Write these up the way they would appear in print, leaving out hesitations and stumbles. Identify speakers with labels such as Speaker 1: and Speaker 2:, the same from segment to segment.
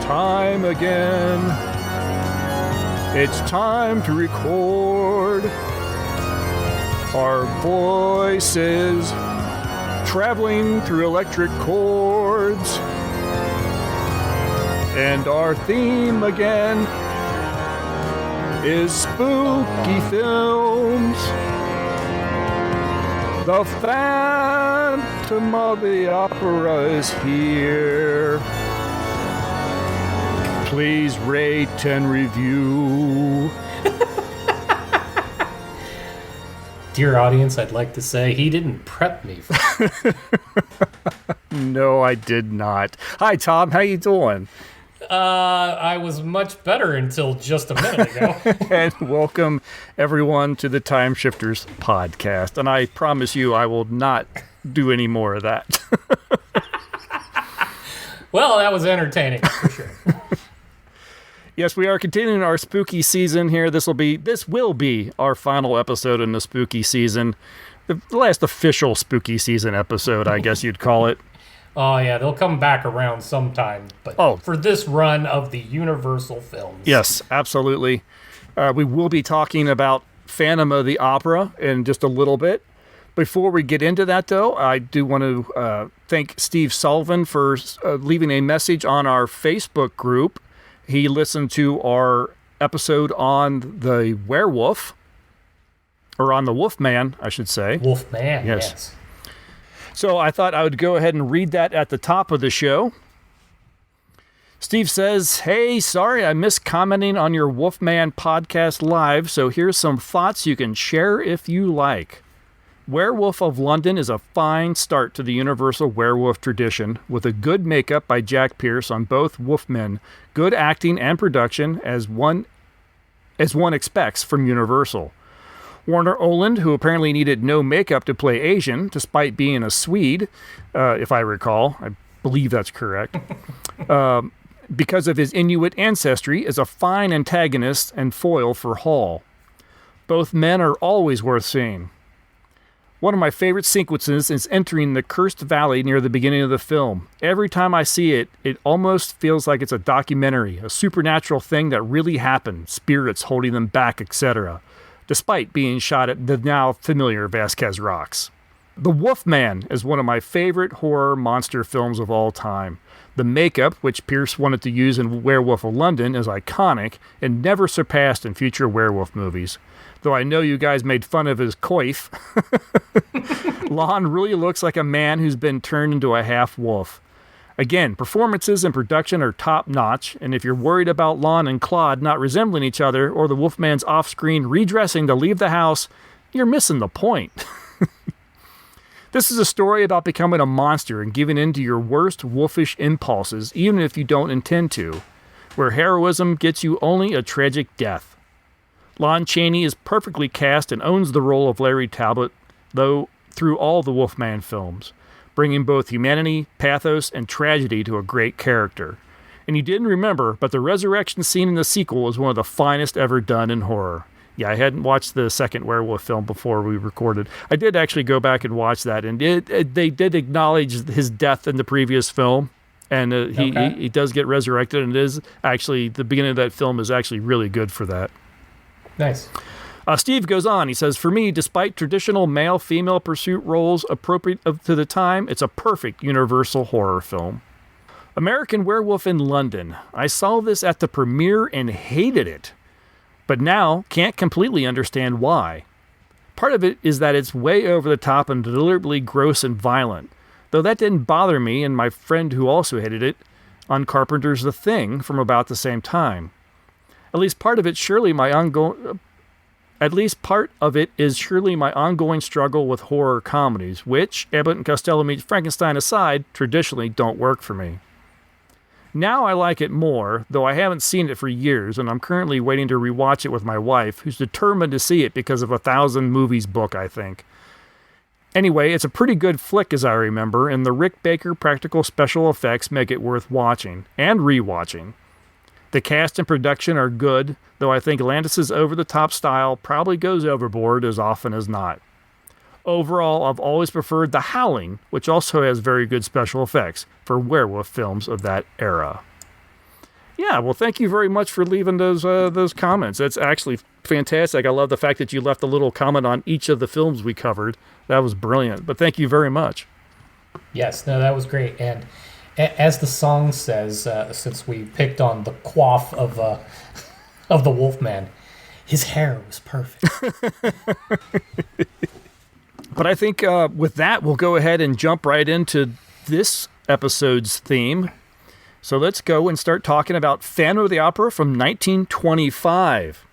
Speaker 1: time again. It's time to record our voices traveling through electric chords. And our theme again is spooky films. The Phantom of the Opera is here. Please rate and review.
Speaker 2: Dear audience, I'd like to say he didn't prep me for
Speaker 1: No, I did not. Hi, Tom. How you doing?
Speaker 2: I was much better until just a minute ago.
Speaker 1: And welcome, everyone, to the Time Shifters podcast. And I promise you I will not do any more of that.
Speaker 2: Well, that was entertaining, for sure.
Speaker 1: Yes, we are continuing our spooky season here. This will be our final episode in the spooky season. The last official spooky season episode, I guess you'd call it.
Speaker 2: Oh, yeah, they'll come back around sometime. But for this run of the Universal films.
Speaker 1: Yes, absolutely. We will be talking about Phantom of the Opera in just a little bit. Before we get into that, though, I do want to thank Steve Sullivan for leaving a message on our Facebook group. He listened to our episode on the werewolf, or on the Wolfman, I should say.
Speaker 2: Wolfman, yes.
Speaker 1: So I thought I would go ahead and read that at the top of the show. Steve says, "Hey, sorry I missed commenting on your Wolfman podcast live, so here's some thoughts you can share if you like. Werewolf of London is a fine start to the Universal werewolf tradition, with a good makeup by Jack Pierce on both Wolfmen, good acting and production as one expects from Universal. Warner Oland, who apparently needed no makeup to play Asian, despite being a Swede, if I recall. I believe that's correct. Because of his Inuit ancestry, is a fine antagonist and foil for Hall. Both men are always worth seeing. One of my favorite sequences is entering the Cursed Valley near the beginning of the film. Every time I see it, it almost feels like it's a documentary, a supernatural thing that really happened, spirits holding them back, etc., despite being shot at the now familiar Vasquez Rocks. The Wolfman is one of my favorite horror monster films of all time. The makeup, which Pierce wanted to use in Werewolf of London, is iconic and never surpassed in future werewolf movies. Though I know you guys made fun of his coif, Lon really looks like a man who's been turned into a half-wolf. Again, performances and production are top-notch, and if you're worried about Lon and Claude not resembling each other or the Wolfman's off-screen redressing to leave the house, you're missing the point. This is a story about becoming a monster and giving in to your worst wolfish impulses, even if you don't intend to, where heroism gets you only a tragic death. Lon Chaney is perfectly cast and owns the role of Larry Talbot, though through all the Wolfman films, bringing both humanity, pathos, and tragedy to a great character. And you didn't remember, but the resurrection scene in the sequel is one of the finest ever done in horror. Yeah, I hadn't watched the second werewolf film before we recorded. I did actually go back and watch that, and they did acknowledge his death in the previous film, and he does get resurrected, and it is actually, the beginning of that film is actually really good for that.
Speaker 2: Nice.
Speaker 1: Steve goes on. He says, "For me, despite traditional male-female pursuit roles appropriate to the time, it's a perfect Universal horror film. American Werewolf in London. I saw this at the premiere and hated it, but now can't completely understand why. Part of it is that it's way over the top and deliberately gross and violent, though that didn't bother me and my friend who also hated it on Carpenter's The Thing from about the same time. At least part of it is surely my ongoing struggle with horror comedies, which, Abbott and Costello Meets Frankenstein aside, traditionally don't work for me. Now I like it more, though I haven't seen it for years, and I'm currently waiting to rewatch it with my wife, who's determined to see it because of 1,000 Movies book, I think. Anyway, it's a pretty good flick as I remember, and the Rick Baker practical special effects make it worth watching, and rewatching. The cast and production are good, though I think Landis's over-the-top style probably goes overboard as often as not. Overall, I've always preferred The Howling, which also has very good special effects for werewolf films of that era." Yeah, well, thank you very much for leaving those comments. That's actually fantastic. I love the fact that you left a little comment on each of the films we covered. That was brilliant. But thank you very much.
Speaker 2: Yes, no, that was great. And as the song says, since we picked on the coif of the Wolfman, his hair was perfect.
Speaker 1: But I think with that, we'll go ahead and jump right into this episode's theme. So let's go and start talking about Phantom of the Opera from 1925.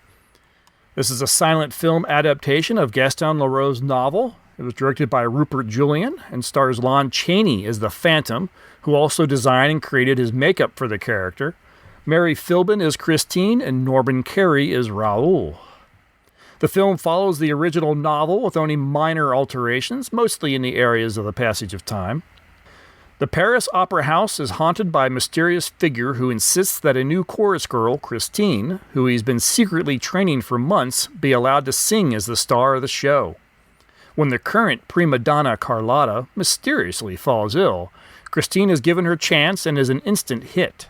Speaker 1: This is a silent film adaptation of Gaston Leroux's novel. It was directed by Rupert Julian and stars Lon Chaney as the Phantom, who also designed and created his makeup for the character. Mary Philbin is Christine and Norman Carey is Raoul. The film follows the original novel with only minor alterations, mostly in the areas of the passage of time. The Paris Opera House is haunted by a mysterious figure who insists that a new chorus girl, Christine, who he's been secretly training for months, be allowed to sing as the star of the show. When the current prima donna Carlotta mysteriously falls ill, Christine is given her chance and is an instant hit.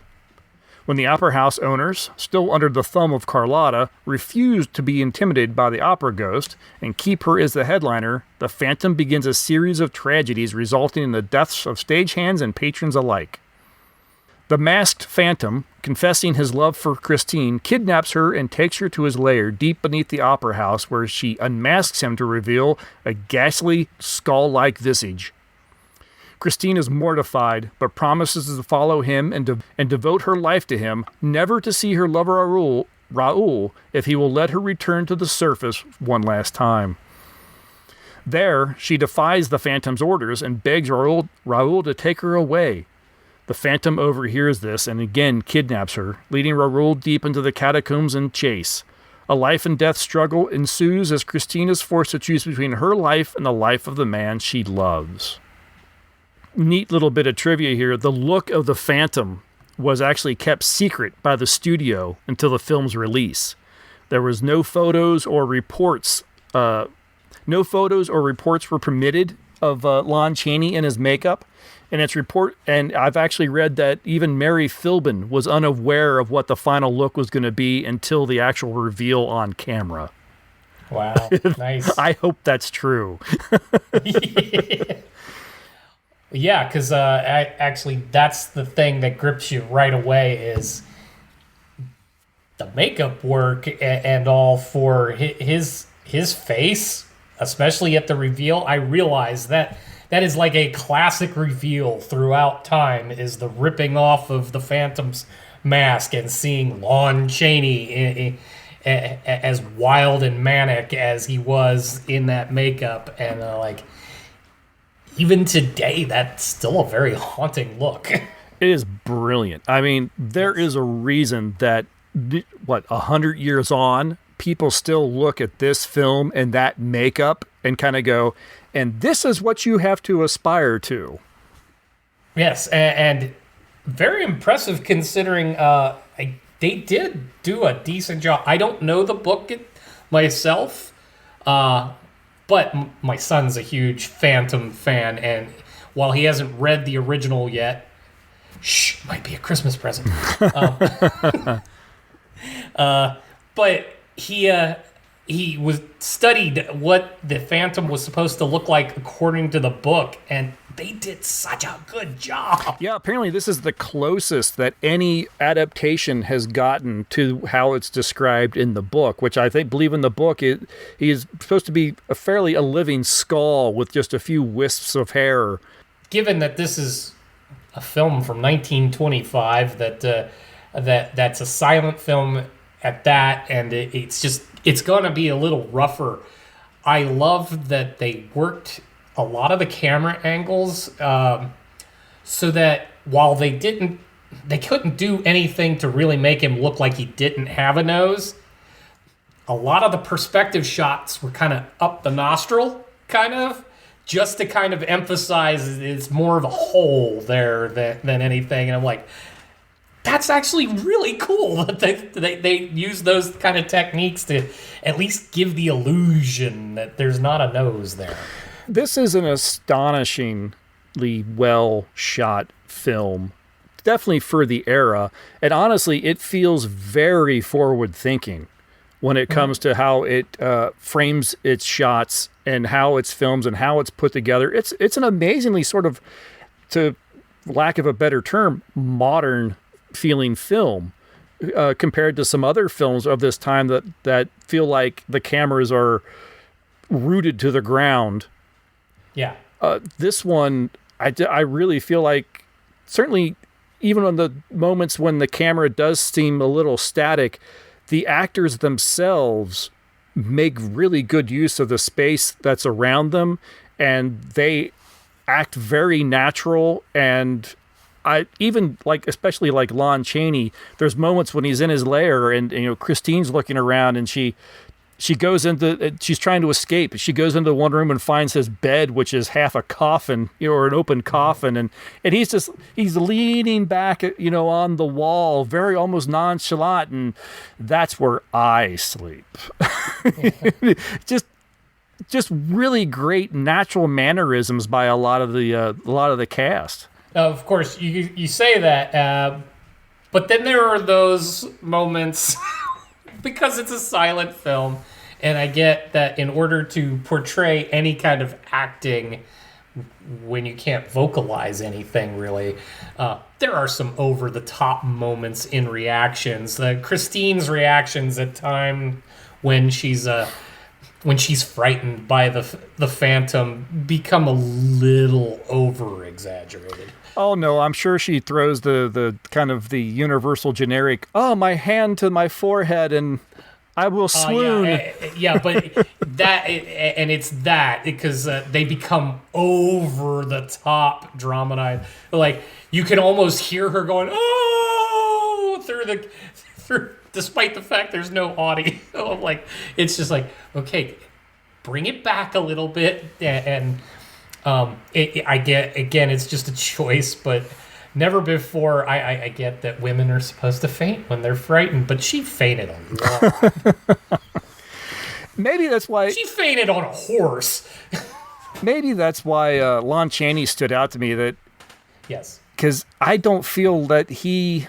Speaker 1: When the opera house owners, still under the thumb of Carlotta, refuse to be intimidated by the opera ghost and keep her as the headliner, the Phantom begins a series of tragedies resulting in the deaths of stagehands and patrons alike. The masked Phantom, confessing his love for Christine, kidnaps her and takes her to his lair deep beneath the opera house, where she unmasks him to reveal a ghastly, skull-like visage. Christine is mortified, but promises to follow him and devote her life to him, never to see her lover Raoul if he will let her return to the surface one last time. There, she defies the Phantom's orders and begs Raoul to take her away. The Phantom overhears this and again kidnaps her, leading Raoul deep into the catacombs and chase. A life and death struggle ensues as Christine is forced to choose between her life and the life of the man she loves. Neat little bit of trivia here. The look of the Phantom was actually kept secret by the studio until the film's release. There was no photos or reports. No photos or reports were permitted of Lon Chaney and his makeup. And I've actually read that even Mary Philbin was unaware of what the final look was going to be until the actual reveal on camera.
Speaker 2: Wow, nice.
Speaker 1: I hope that's true.
Speaker 2: Yeah, because actually that's the thing that grips you right away is the makeup work and all for his face, especially at the reveal. I realize that is like a classic reveal throughout time, is the ripping off of the Phantom's mask and seeing Lon Chaney as wild and manic as he was in that makeup. And even today, that's still a very haunting look.
Speaker 1: It is brilliant. I mean, there is a reason that, 100 years on, people still look at this film and that makeup and kind of go, and this is what you have to aspire to.
Speaker 2: Yes, and very impressive considering they did do a decent job. I don't know the book myself, but my son's a huge Phantom fan, and while he hasn't read the original yet, might be a Christmas present. But he was studied what the Phantom was supposed to look like according to the book, and they did such a good job.
Speaker 1: Yeah, apparently this is the closest that any adaptation has gotten to how it's described in the book, which I believe in the book he is supposed to be a living skull with just a few wisps of hair.
Speaker 2: Given that this is a film from 1925, that's a silent film at that, and it's going to be a little rougher. I love that they worked a lot of the camera angles so that while they couldn't do anything to really make him look like he didn't have a nose, a lot of the perspective shots were kind of up the nostril, kind of, just to kind of emphasize it's more of a hole there than anything. And I'm like, that's actually really cool that they use those kind of techniques to at least give the illusion that there's not a nose there.
Speaker 1: This is an astonishingly well-shot film definitely for the era. And honestly, it feels very forward thinking when it comes to how it frames its shots and how it's filmed and how it's put together. It's an amazingly sort of, to lack of a better term, modern feeling film compared to some other films of this time that feel like the cameras are rooted to the ground.
Speaker 2: Yeah.
Speaker 1: This one, I really feel like, certainly even on the moments when the camera does seem a little static, the actors themselves make really good use of the space that's around them, and they act very natural. And I even like, especially like Lon Chaney, there's moments when he's in his lair and Christine's looking around and she goes into, she's trying to escape. She goes into one room and finds his bed, which is half a coffin, or an open coffin. And he's leaning back, on the wall, very almost nonchalant. And that's where I sleep. just really great natural mannerisms by a lot of the cast.
Speaker 2: Of course, you say that, but then there are those moments because it's a silent film, and I get that in order to portray any kind of acting when you can't vocalize anything really, there are some over-the-top moments in reactions. Christine's reactions at time when she's frightened by the Phantom become a little over-exaggerated.
Speaker 1: Oh no, I'm sure she throws the kind of the universal generic, my hand to my forehead and I will swoon.
Speaker 2: Yeah, but it's that because they become over the top dramatized. Like you can almost hear her going through despite the fact there's no audio. Like it's just like, okay, bring it back a little bit. And I get, again, it's just a choice, but never before. I get that women are supposed to faint when they're frightened, but she fainted a lot.
Speaker 1: Maybe that's why
Speaker 2: she fainted on a horse.
Speaker 1: Maybe that's why Lon Chaney stood out to me.
Speaker 2: Yes,
Speaker 1: because I don't feel that he.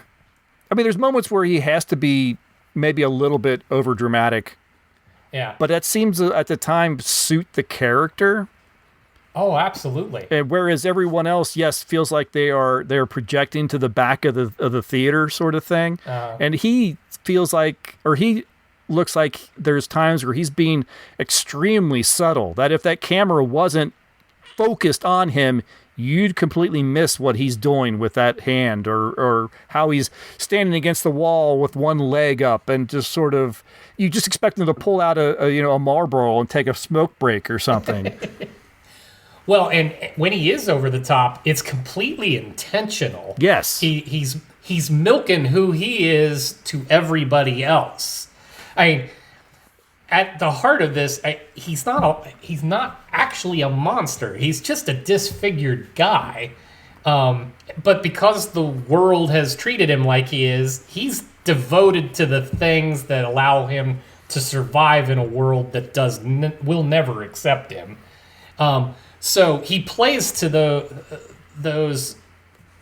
Speaker 1: I mean, there's moments where he has to be maybe a little bit over dramatic.
Speaker 2: Yeah,
Speaker 1: but that seems at the time suit the character.
Speaker 2: Oh, absolutely.
Speaker 1: And whereas everyone else, yes, feels like they're projecting to the back of the theater sort of thing, and he feels like, or he looks like there's times where he's being extremely subtle. That if that camera wasn't focused on him, you'd completely miss what he's doing with that hand, or how he's standing against the wall with one leg up and just sort of, you just expect him to pull out a Marlboro and take a smoke break or something.
Speaker 2: Well, and when he is over the top, it's completely intentional.
Speaker 1: Yes.
Speaker 2: He's milking who he is to everybody else. I mean, at the heart of this, he's not actually a monster. He's just a disfigured guy. But because the world has treated him like he is, he's devoted to the things that allow him to survive in a world that will never accept him. So he plays to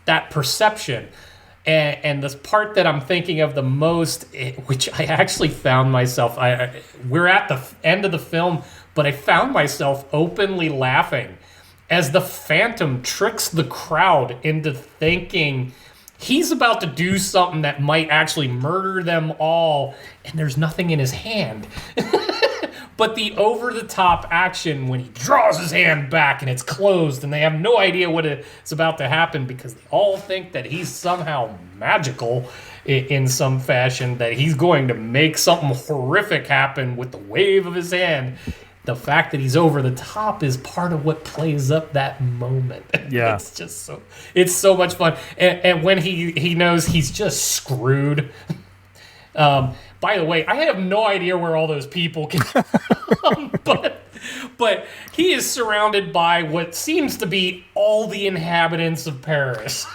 Speaker 2: that perception. And the part that I'm thinking of the most, which I actually found myself, we're at the end of the film, but I found myself openly laughing as the Phantom tricks the crowd into thinking he's about to do something that might actually murder them all, and there's nothing in his hand. But the over-the-top action when he draws his hand back and it's closed and they have no idea what is about to happen because they all think that he's somehow magical in some fashion, that he's going to make something horrific happen with the wave of his hand. The fact that he's over the top is part of what plays up that moment.
Speaker 1: Yeah.
Speaker 2: It's just it's so much fun. And when he knows he's just screwed. By the way, I have no idea where all those people can come, but he is surrounded by what seems to be all the inhabitants of Paris.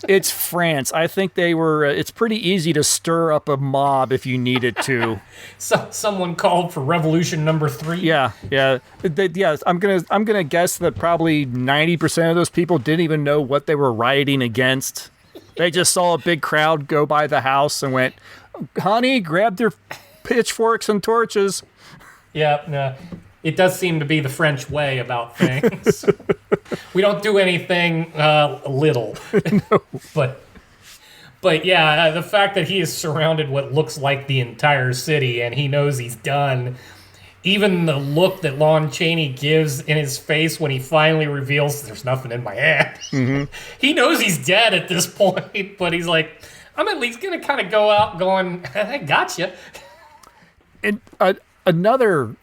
Speaker 1: It's France. I think they were. It's pretty easy to stir up a mob if you needed to.
Speaker 2: So someone called for Revolution number 3.
Speaker 1: Yeah. I'm gonna guess that probably 90% of those people didn't even know what they were rioting against. They just saw a big crowd go by the house and went, honey, grab their pitchforks and torches.
Speaker 2: Yeah, no, it does seem to be the French way about things. We don't do anything little. No. But yeah, the fact that he is surrounded what looks like the entire city and he knows he's done. Even the look that Lon Chaney gives in his face when he finally reveals there's nothing in my hand. Mm-hmm. He knows he's dead at this point, but he's like, I'm at least going to kind of go out going, I gotcha.
Speaker 1: And another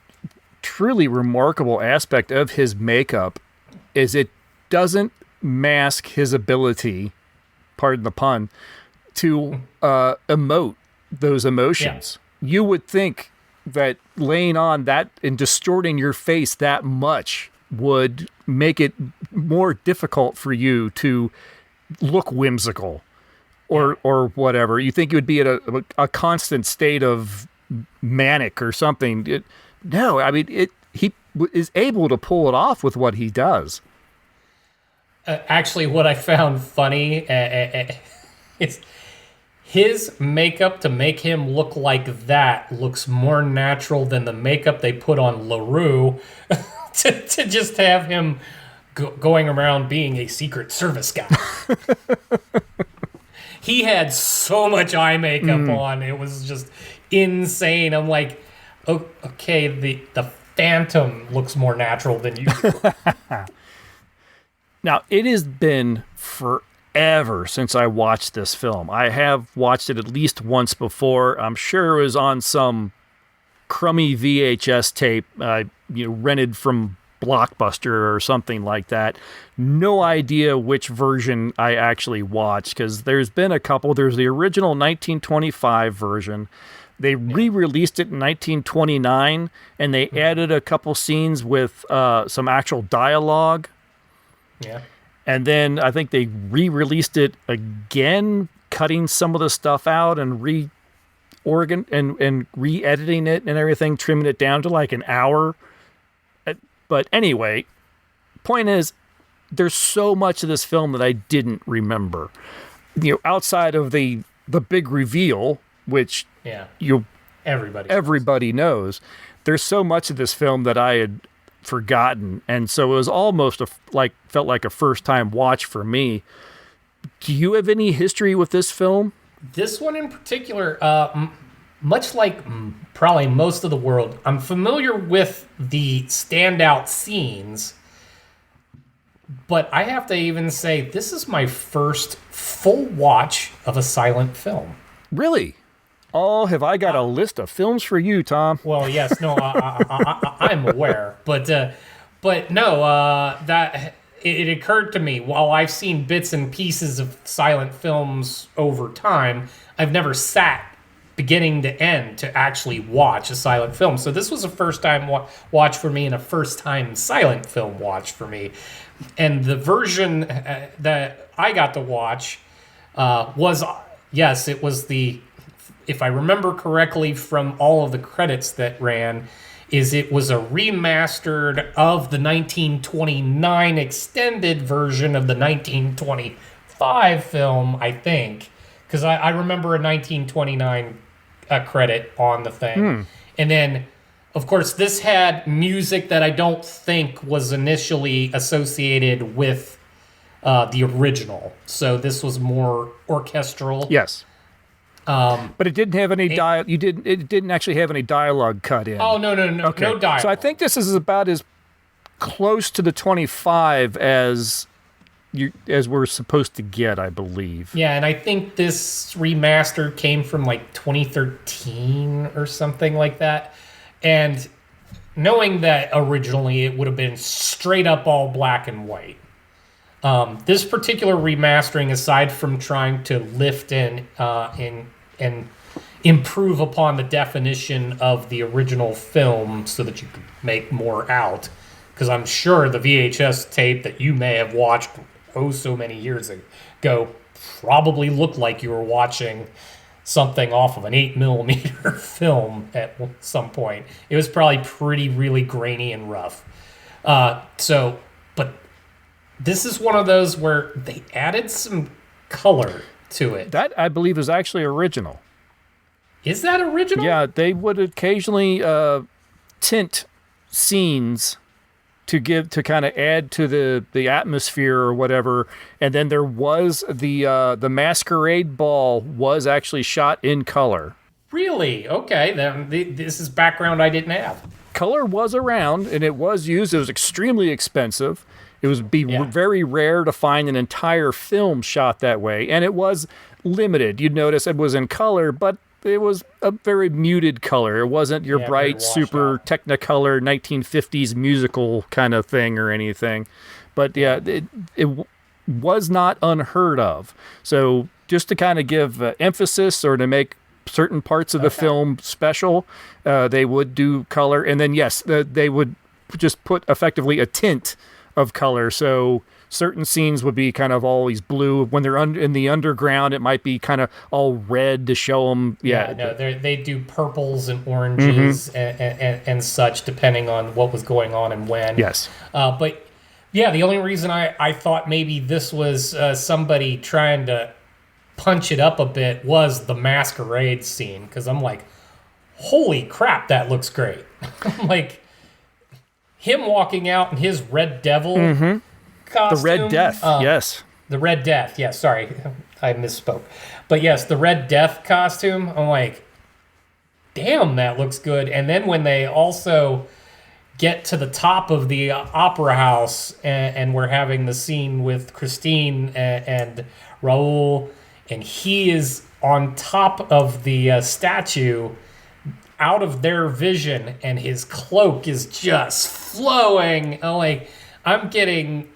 Speaker 1: truly remarkable aspect of his makeup is it doesn't mask his ability, pardon the pun, to emote those emotions. Yeah. You would think that laying on that and distorting your face that much would make it more difficult for you to look whimsical or whatever. You think you would be at a constant state of manic or something. No, I mean, he is able to pull it off with what he does.
Speaker 2: Actually, what I found funny is his makeup to make him look like that looks more natural than the makeup they put on LaRue to just have him going around being a Secret Service guy. He had so much eye makeup on. It was just insane. I'm like, oh, okay, the Phantom looks more natural than you do.
Speaker 1: Now, it has been forever since I watched this film. I have watched it at least once before. I'm sure it was on some crummy VHS tape, rented from Blockbuster or something like that. No idea which version I actually watched, because there's been a couple. There's the original 1925 version. They re-released it in 1929, and they added a couple scenes with some actual dialogue.
Speaker 2: Yeah.
Speaker 1: And then I think they re-released it again, cutting some of the stuff out and re-editing it and everything, trimming it down to like an hour. But anyway, point is, there's so much of this film that I didn't remember. Outside of the big reveal, which everybody knows, there's so much of this film that I had forgotten, and so it was almost felt like a first time watch for me. Do you have any history with this film?
Speaker 2: This one in particular, much like probably most of the world, I'm familiar with the standout scenes, but I have to even say this is my first full watch of a silent film.
Speaker 1: Really? Oh, have I got a list of films for you, Tom?
Speaker 2: Well, yes, no, I'm aware, but no, that it occurred to me while I've seen bits and pieces of silent films over time, I've never sat beginning to end to actually watch a silent film. So this was a first time watch for me and a first time silent film watch for me, and the version that I got to watch was it was the. If I remember correctly from all of the credits that ran, it was a remastered of the 1929 extended version of the 1925 film, I think. Because I remember a 1929 credit on the thing. And then, of course, this had music that I don't think was initially associated with the original. So this was more orchestral.
Speaker 1: Yes. But it didn't have any It didn't actually have any dialogue cut in.
Speaker 2: Oh no, okay. No dialogue.
Speaker 1: So I think this is about as close to the 25 as we're supposed to get, I believe.
Speaker 2: Yeah, and I think this remaster came from like 2013 or something like that. And knowing that originally it would have been straight up all black and white. This particular remastering, aside from trying to lift and improve upon the definition of the original film so that you could make more out, because I'm sure the VHS tape that you may have watched so many years ago probably looked like you were watching something off of an 8mm film at some point. It was probably really grainy and rough. But this is one of those where they added some color to it.
Speaker 1: That, I believe, is actually original.
Speaker 2: Is that original?
Speaker 1: Yeah, they would occasionally tint scenes to kind of add to the atmosphere or whatever. And then there was the Masquerade Ball was actually shot in color.
Speaker 2: Really? Okay, then this is background I didn't have.
Speaker 1: Color was around and it was used. It was extremely expensive. It was very rare to find an entire film shot that way, and it was limited. You'd notice it was in color, but it was a very muted color. It wasn't your bright, super Technicolor 1950s musical kind of thing or anything. But yeah, it was not unheard of. So just to kind of give emphasis or to make certain parts of the film special, they would do color. And then, yes, they would just put effectively a tint of color. So certain scenes would be kind of always blue. When they're in the underground, it might be kind of all red to show them.
Speaker 2: Yeah, no, they do purples and oranges and such, depending on what was going on and when.
Speaker 1: Yes.
Speaker 2: But yeah, the only reason I thought maybe this was somebody trying to punch it up a bit was the Masquerade scene, because I'm like, holy crap, that looks great. Like, him walking out in his Red Devil costume.
Speaker 1: The Red Death, yes.
Speaker 2: The Red Death, yeah, sorry, I misspoke. But yes, the Red Death costume, I'm like, damn, that looks good. And then when they also get to the top of the opera house and we're having the scene with Christine and Raoul, and he is on top of the statue out of their vision, and his cloak is just flowing. I'm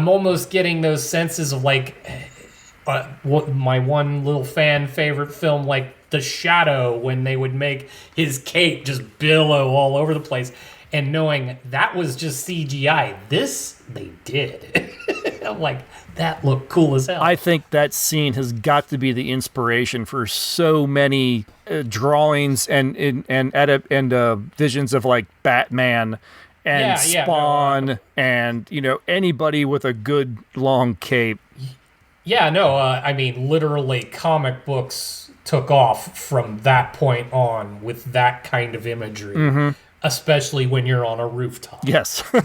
Speaker 2: almost getting those senses of like what my one little fan favorite film, like The Shadow, when they would make his cape just billow all over the place, and knowing that was just CGI. This they did. I'm like, that looked cool as hell.
Speaker 1: I think that scene has got to be the inspiration for so many drawings and visions of like Batman and Spawn and anybody with a good long cape.
Speaker 2: Yeah, no, I mean, literally comic books took off from that point on with that kind of imagery, especially when you're on a rooftop.
Speaker 1: Yes.
Speaker 2: Yep.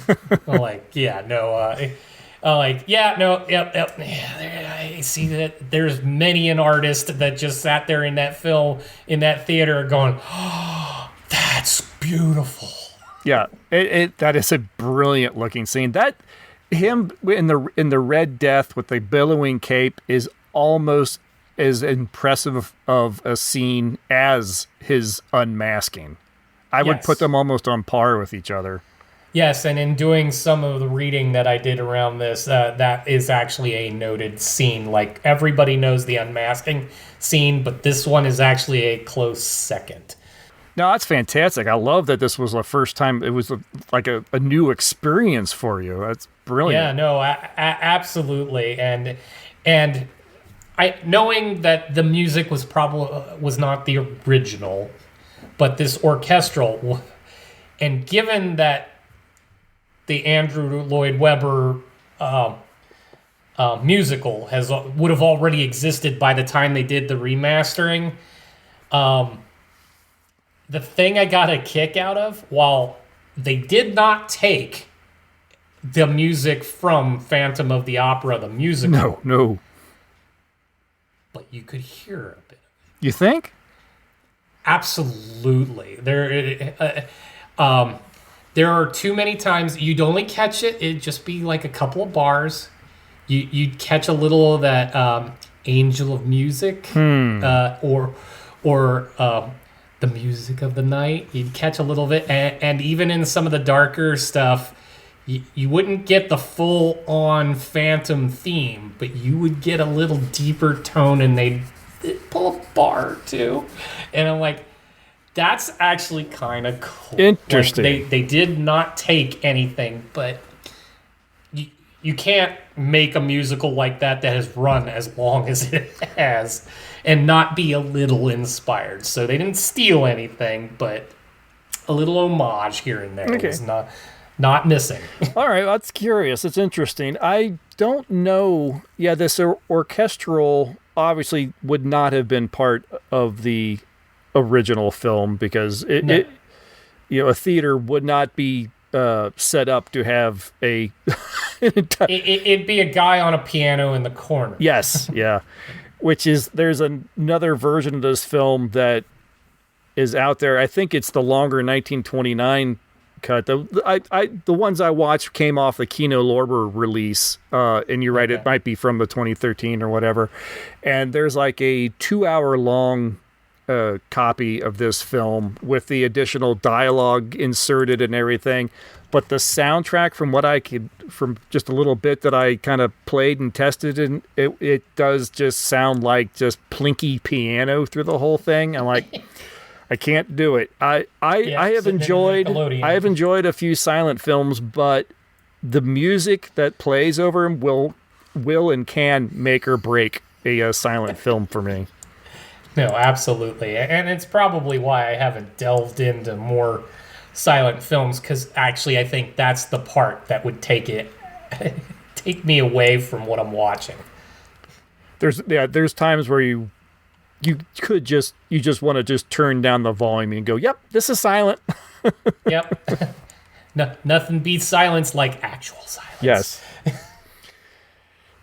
Speaker 2: I see that there's many an artist that just sat there in that film, in that theater going, oh, that's beautiful.
Speaker 1: Yeah, that is a brilliant looking scene. That him in the Red Death with the billowing cape is almost as impressive of a scene as his unmasking. I would put them almost on par with each other.
Speaker 2: Yes, and in doing some of the reading that I did around this, that is actually a noted scene. Like, everybody knows the unmasking scene, but this one is actually a close second.
Speaker 1: No, that's fantastic. I love that this was the first time. It was like a new experience for you. That's brilliant.
Speaker 2: Yeah, no, absolutely. And I knowing that the music was not the original, but this orchestral, and given that the Andrew Lloyd Webber musical would have already existed by the time they did the remastering. The thing I got a kick out of, while they did not take the music from Phantom of the Opera, the musical.
Speaker 1: No.
Speaker 2: But you could hear a bit.
Speaker 1: You think?
Speaker 2: Absolutely. There are too many times you'd only catch it. It'd just be like a couple of bars. You'd catch a little of that Angel of Music, or the music of the night. You'd catch a little bit, and even in some of the darker stuff, you wouldn't get the full-on Phantom theme, but you would get a little deeper tone, and they'd pull a bar or two. And I'm like, that's actually kind of cool.
Speaker 1: Interesting.
Speaker 2: Like they did not take anything, but you can't make a musical like that has run as long as it has and not be a little inspired. So they didn't steal anything, but a little homage here and there was not missing.
Speaker 1: All right, that's curious. It's interesting. I don't know. Yeah, this orchestral obviously would not have been part of the original film because
Speaker 2: No.
Speaker 1: a theater would not be set up to have a.
Speaker 2: It'd be a guy on a piano in the corner.
Speaker 1: Yes, yeah. Which is there's another version of this film that is out there. I think it's the longer 1929 cut. The ones I watched came off the Kino Lorber release, and you're right,
Speaker 2: Okay.
Speaker 1: it might be from the 2013 or whatever. And there's like a 2-hour long copy of this film with the additional dialogue inserted and everything. But the soundtrack, from just a little bit that I kind of played and tested, and it does just sound like just plinky piano through the whole thing. I'm like, I can't do it. I have
Speaker 2: sitting in Nickelodeon.
Speaker 1: I have enjoyed a few silent films, but the music that plays over them will and can make or break a silent film for me.
Speaker 2: No, absolutely. And it's probably why I haven't delved into more silent films, because actually I think that's the part that would take me away from what I'm watching.
Speaker 1: There's times where you just want to just turn down the volume and go, yep, this is silent.
Speaker 2: Yep. No, nothing beats silence like actual silence.
Speaker 1: Yes.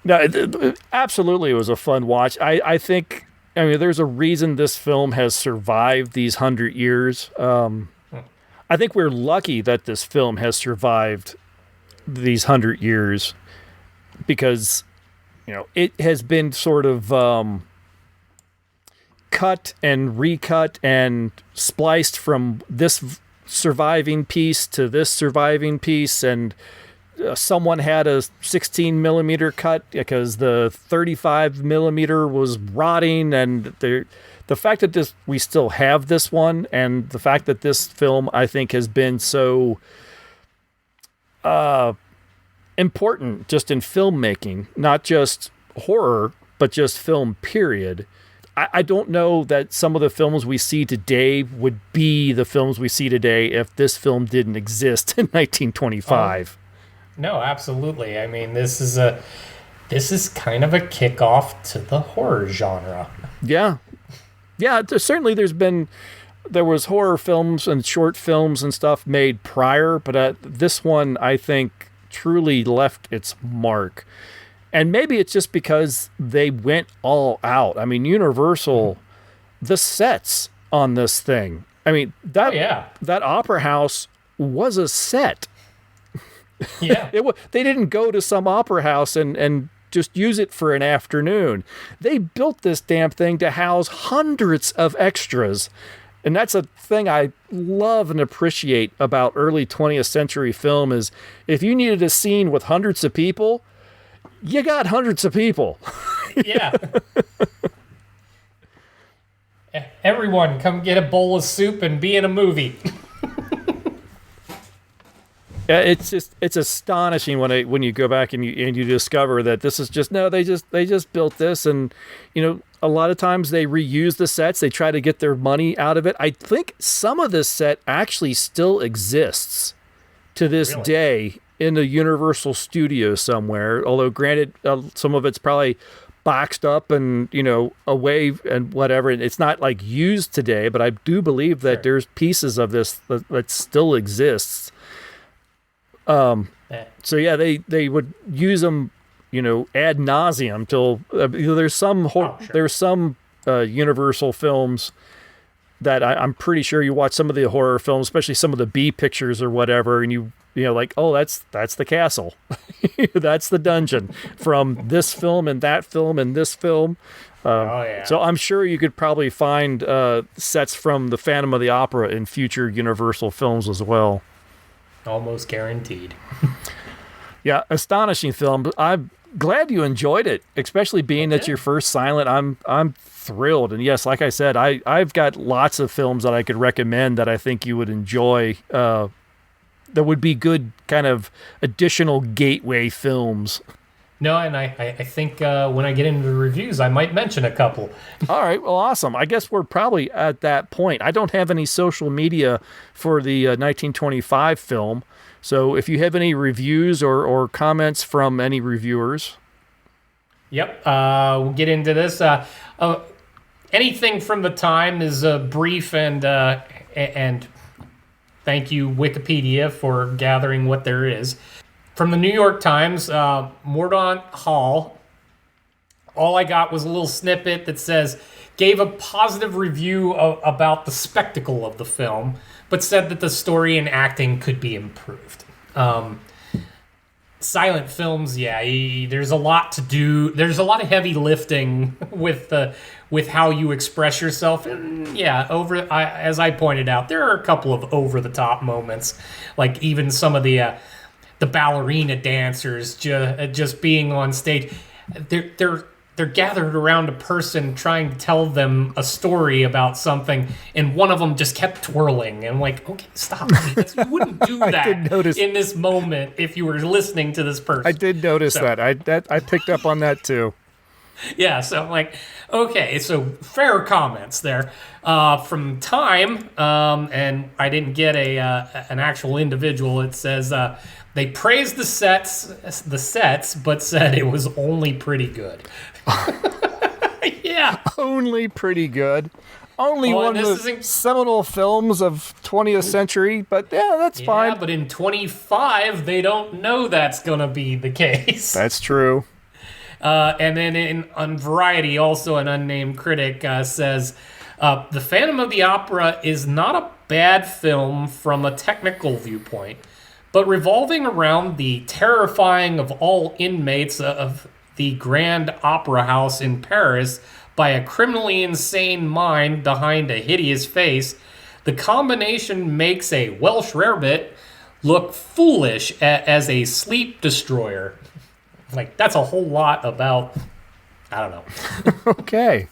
Speaker 1: No, absolutely, it was a fun watch. I think, I mean, there's a reason this film has survived these 100 years. I think we're lucky that this film has survived these 100 years because, it has been sort of cut and recut and spliced from this surviving piece to this surviving piece, and someone had a 16 millimeter cut because the 35 millimeter was rotting, and the fact that we still have this one, and the fact that this film, I think, has been so important just in filmmaking, not just horror, but just film, period. I don't know that some of the films we see today would be the films we see today if this film didn't exist in 1925.
Speaker 2: No, absolutely. I mean, this is kind of a kickoff to the horror genre.
Speaker 1: Yeah. Yeah, there was horror films and short films and stuff made prior, but this one, I think, truly left its mark. And maybe it's just because they went all out. I mean, Universal, the sets on this thing. I mean, that opera house was a set.
Speaker 2: Yeah.
Speaker 1: They didn't go to some opera house and just use it for an afternoon. They built this damn thing to house hundreds of extras. And that's a thing I love and appreciate about early 20th century film is if you needed a scene with hundreds of people, you got hundreds of people.
Speaker 2: Yeah. Everyone come get a bowl of soup and be in a movie.
Speaker 1: It's astonishing when you go back and you discover that this is they just built this, and a lot of times they reuse the sets. They try to get their money out of it. I think some of this set actually still exists to this day in a Universal studio somewhere. Although granted, some of it's probably boxed up and away and whatever. It's not like used today, but I do believe that there's pieces of this that still exists. So yeah, they would use them, ad nauseum till there's some Universal films that I'm pretty sure you watch some of the horror films, especially some of the B pictures or whatever, and you like, oh, that's the castle, that's the dungeon from this film and that film and this film. So I'm sure you could probably find sets from the Phantom of the Opera in future Universal films as well.
Speaker 2: Almost guaranteed.
Speaker 1: Yeah, astonishing film. I'm glad you enjoyed it, especially being that your first silent. I'm thrilled, and yes, like I said, I've got lots of films that I could recommend that I think you would enjoy. That would be good kind of additional gateway films.
Speaker 2: No, and I think when I get into the reviews, I might mention a couple.
Speaker 1: All right, well, awesome. I guess we're probably at that point. I don't have any social media for the 1925 film, so if you have any reviews or comments from any reviewers.
Speaker 2: Yep, we'll get into this. Anything from the time is brief, and thank you, Wikipedia, for gathering what there is. From the New York Times, Mordaunt Hall, all I got was a little snippet that says, gave a positive review about the spectacle of the film, but said that the story and acting could be improved. Silent films, yeah, there's a lot to do. There's a lot of heavy lifting with how you express yourself. And yeah, as I pointed out, there are a couple of over-the-top moments, like even some of the ballerina dancers just being on stage. They're gathered around a person trying to tell them a story about something, and one of them just kept twirling. And I'm like, okay, stop. You wouldn't do that in this moment if you were listening to this person.
Speaker 1: I did notice that. I picked up on that too.
Speaker 2: Yeah, so I'm like, okay, so fair comments there. From Time, and I didn't get an actual individual. It says they praised the sets, but said it was only pretty good. Yeah,
Speaker 1: only pretty good. Only one of the seminal films of 20th century, but yeah, that's fine.
Speaker 2: Yeah, but in 25, they don't know that's gonna be the case.
Speaker 1: That's true.
Speaker 2: And then on Variety, also an unnamed critic says, The Phantom of the Opera is not a bad film from a technical viewpoint, but revolving around the terrifying of all inmates of the Grand Opera House in Paris by a criminally insane mind behind a hideous face, the combination makes a Welsh rarebit look foolish as a sleep destroyer. Like, that's a whole lot about, I don't know.
Speaker 1: Okay.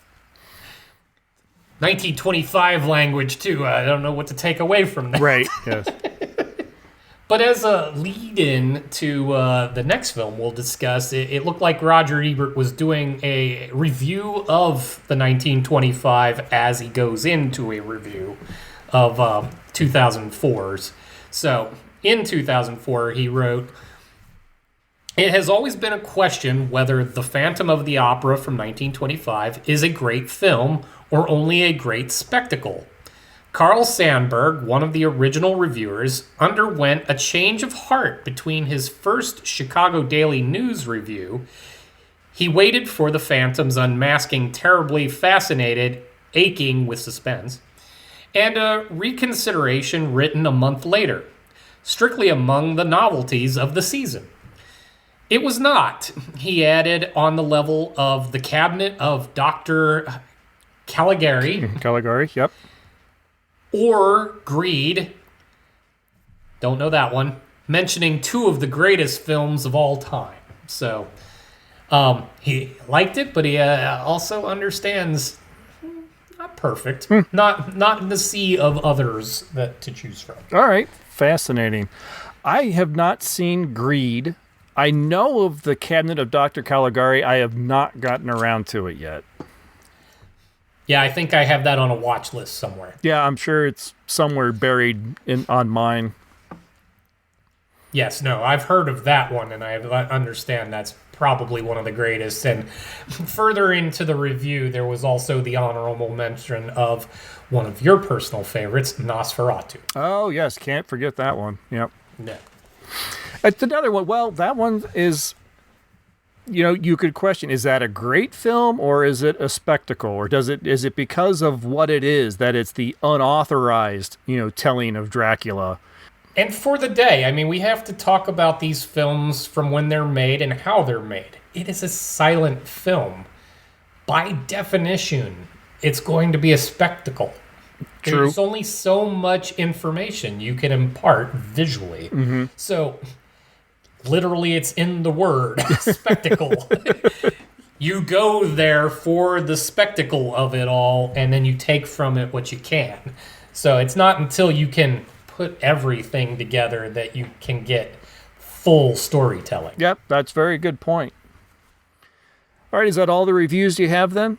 Speaker 2: 1925 language, too. I don't know what to take away from that.
Speaker 1: Right, yes.
Speaker 2: But as a lead-in to the next film we'll discuss, it looked like Roger Ebert was doing a review of the 1925 as he goes into a review of 2004's. So, in 2004, he wrote, "It has always been a question whether The Phantom of the Opera from 1925 is a great film or only a great spectacle. Carl Sandburg, one of the original reviewers, underwent a change of heart between his first Chicago Daily News review. He waited for the Phantom's unmasking, terribly fascinated, aching with suspense, and a reconsideration written a month later, strictly among the novelties of the season. It was not," he added, "on the level of The Cabinet of Dr. Caligari.
Speaker 1: Caligari, yep.
Speaker 2: Or Greed," don't know that one, "mentioning two of the greatest films of all time." So he liked it, but he also understands not perfect, not in the sea of others that to choose from.
Speaker 1: All right, fascinating. I have not seen Greed. I know of The Cabinet of Dr. Caligari. I have not gotten around to it yet.
Speaker 2: Yeah, I think I have that on a watch list somewhere.
Speaker 1: Yeah, I'm sure it's somewhere buried on mine.
Speaker 2: Yes, no, I've heard of that one, and I understand that's probably one of the greatest. And further into the review, there was also the honorable mention of one of your personal favorites, Nosferatu.
Speaker 1: Oh, yes, can't forget that one. Yep.
Speaker 2: Yeah.
Speaker 1: It's another one. Well, that one is, you could question, is that a great film or is it a spectacle? Or is it because of what it is that it's the unauthorized, telling of Dracula?
Speaker 2: And for the day, I mean, we have to talk about these films from when they're made and how they're made. It is a silent film. By definition, it's going to be a spectacle.
Speaker 1: True.
Speaker 2: There's only so much information you can impart visually. Mm-hmm. So, literally, it's in the word, spectacle. You go there for the spectacle of it all, and then you take from it what you can. So it's not until you can put everything together that you can get full storytelling.
Speaker 1: Yep, that's a very good point. All right, is that all the reviews you have then?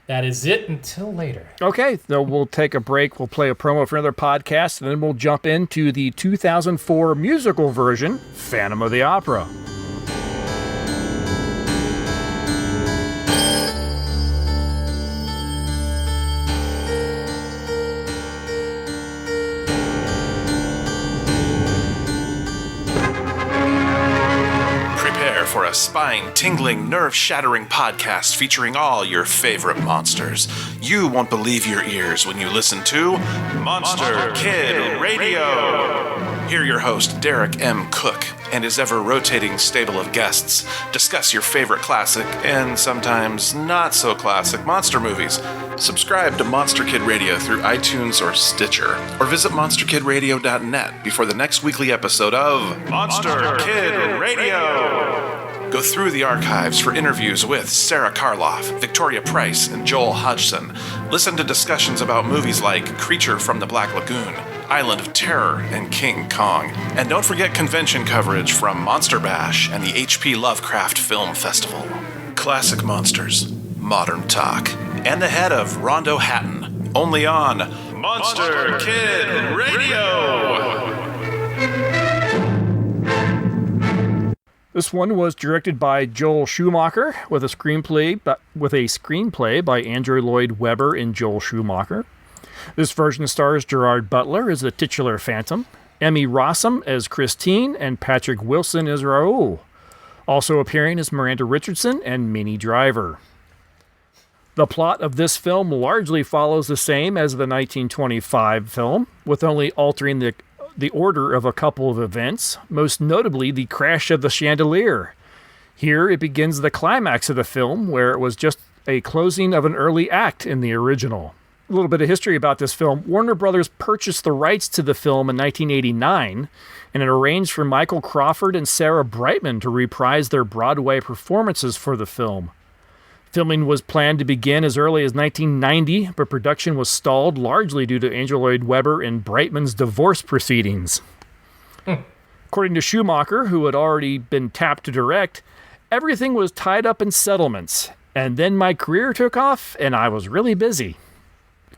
Speaker 2: That is it until later.
Speaker 1: Okay, so we'll take a break. We'll play a promo for another podcast, and then we'll jump into the 2004 musical version, Phantom of the Opera.
Speaker 3: For a spine-tingling, nerve-shattering podcast featuring all your favorite monsters. You won't believe your ears when you listen to Monster Kid Radio. Hear your host, Derek M. Cook, and his ever-rotating stable of guests discuss your favorite classic and sometimes not-so-classic monster movies. Subscribe to Monster Kid Radio through iTunes or Stitcher, or visit monsterkidradio.net before the next weekly episode of Monster Kid Radio. Go through the archives for interviews with Sarah Karloff, Victoria Price, and Joel Hodgson. Listen to discussions about movies like Creature from the Black Lagoon, Island of Terror, and King Kong. And don't forget convention coverage from Monster Bash and the H.P. Lovecraft Film Festival. Classic monsters, modern talk, and the head of Rondo Hatton, only on Monster Kid Radio.
Speaker 1: This one was directed by Joel Schumacher with a screenplay by Andrew Lloyd Webber and Joel Schumacher. This version stars Gerard Butler as the titular Phantom, Emmy Rossum as Christine, and Patrick Wilson as Raoul. Also appearing is Miranda Richardson and Minnie Driver. The plot of this film largely follows the same as the 1925 film, with only altering the order of a couple of events, most notably the crash of the chandelier. Here it begins the climax of the film, where it was just a closing of an early act in the original. A little bit of history about this film. Warner Brothers purchased the rights to the film in 1989, and it arranged for Michael Crawford and Sarah Brightman to reprise their Broadway performances for the film. Filming was planned to begin as early as 1990, but production was stalled largely due to Andrew Lloyd Webber and Brightman's divorce proceedings. According to Schumacher, who had already been tapped to direct, everything was tied up in settlements, and then my career took off, and I was really busy.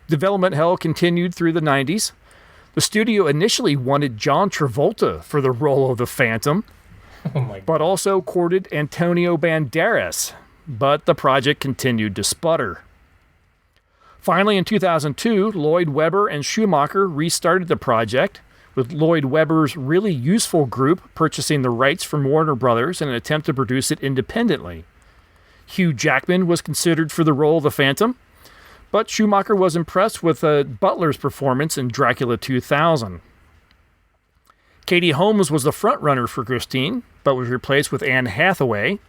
Speaker 1: Development hell continued through the 90s. The studio initially wanted John Travolta for the role of the Phantom, but also courted Antonio Banderas, but the project continued to sputter. Finally, in 2002, Lloyd Webber and Schumacher restarted the project, with Lloyd Webber's Really Useful Group purchasing the rights from Warner Brothers in an attempt to produce it independently. Hugh Jackman was considered for the role of the Phantom, but Schumacher was impressed with Butler's performance in Dracula 2000. Katie Holmes was the frontrunner for Christine, but was replaced with Anne Hathaway,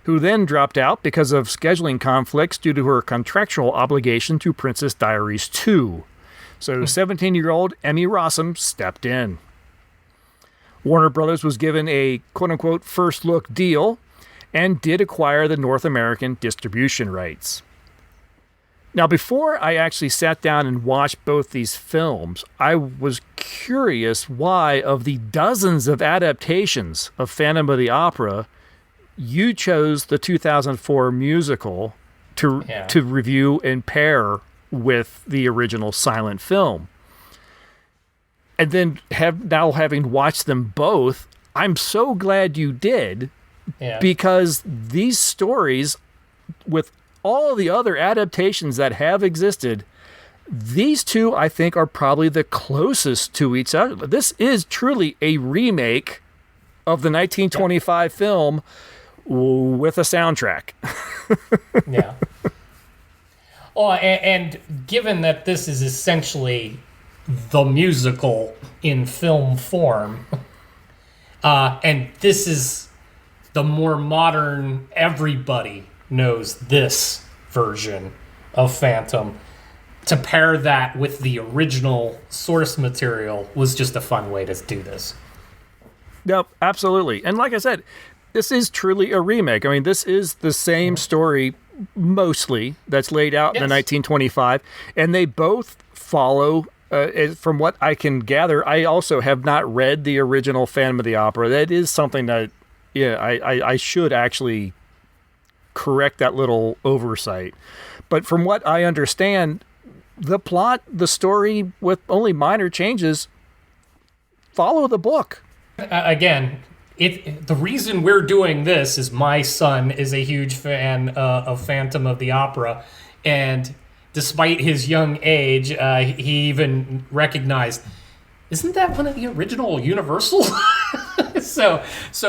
Speaker 1: who then dropped out because of scheduling conflicts due to her contractual obligation to Princess Diaries 2. So 17-year-old Emmy Rossum stepped in. Warner Brothers was given a quote-unquote first-look deal and did acquire the North American distribution rights. Now, before I actually sat down and watched both these films, I was curious why, of the dozens of adaptations of Phantom of the Opera, you chose the 2004 musical to review and pair with the original silent film. And then having watched them both, I'm so glad you did, because these stories, with all the other adaptations that have existed, these two, I think, are probably the closest to each other. This is truly a remake of the 1925 film with a soundtrack.
Speaker 2: Yeah. Oh, and given that this is essentially the musical in film form, and this is the more modern, everybody knows this version of Phantom, to pair that with the original source material was just a fun way to do this.
Speaker 1: Yep, absolutely. And like I said, this is truly a remake. I mean, this is the same story, mostly, that's laid out in the 1925, and they both follow, from what I can gather. I also have not read the original Phantom of the Opera. That is something that, I should actually correct that little oversight. But from what I understand, the plot, the story, with only minor changes, follow the book.
Speaker 2: Again, the reason we're doing this is my son is a huge fan of Phantom of the Opera, and despite his young age, he even recognized, isn't that one of the original Universal? So